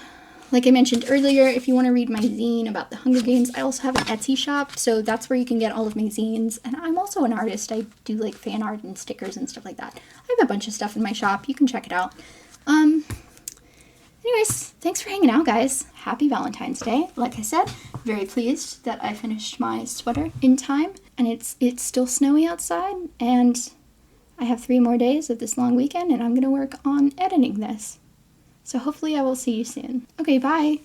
like I mentioned earlier, if you want to read my zine about the Hunger Games, I also have an Etsy shop, so that's where you can get all of my zines. And I'm also an artist. I do like fan art and stickers and stuff like that. I have a bunch of stuff in my shop. You can check it out. Anyways, thanks for hanging out, guys. Happy Valentine's Day. Like I said, very pleased that I finished my sweater in time, and it's still snowy outside, and I have 3 more days of this long weekend, and I'm gonna work on editing this. So hopefully I will see you soon. Okay, bye.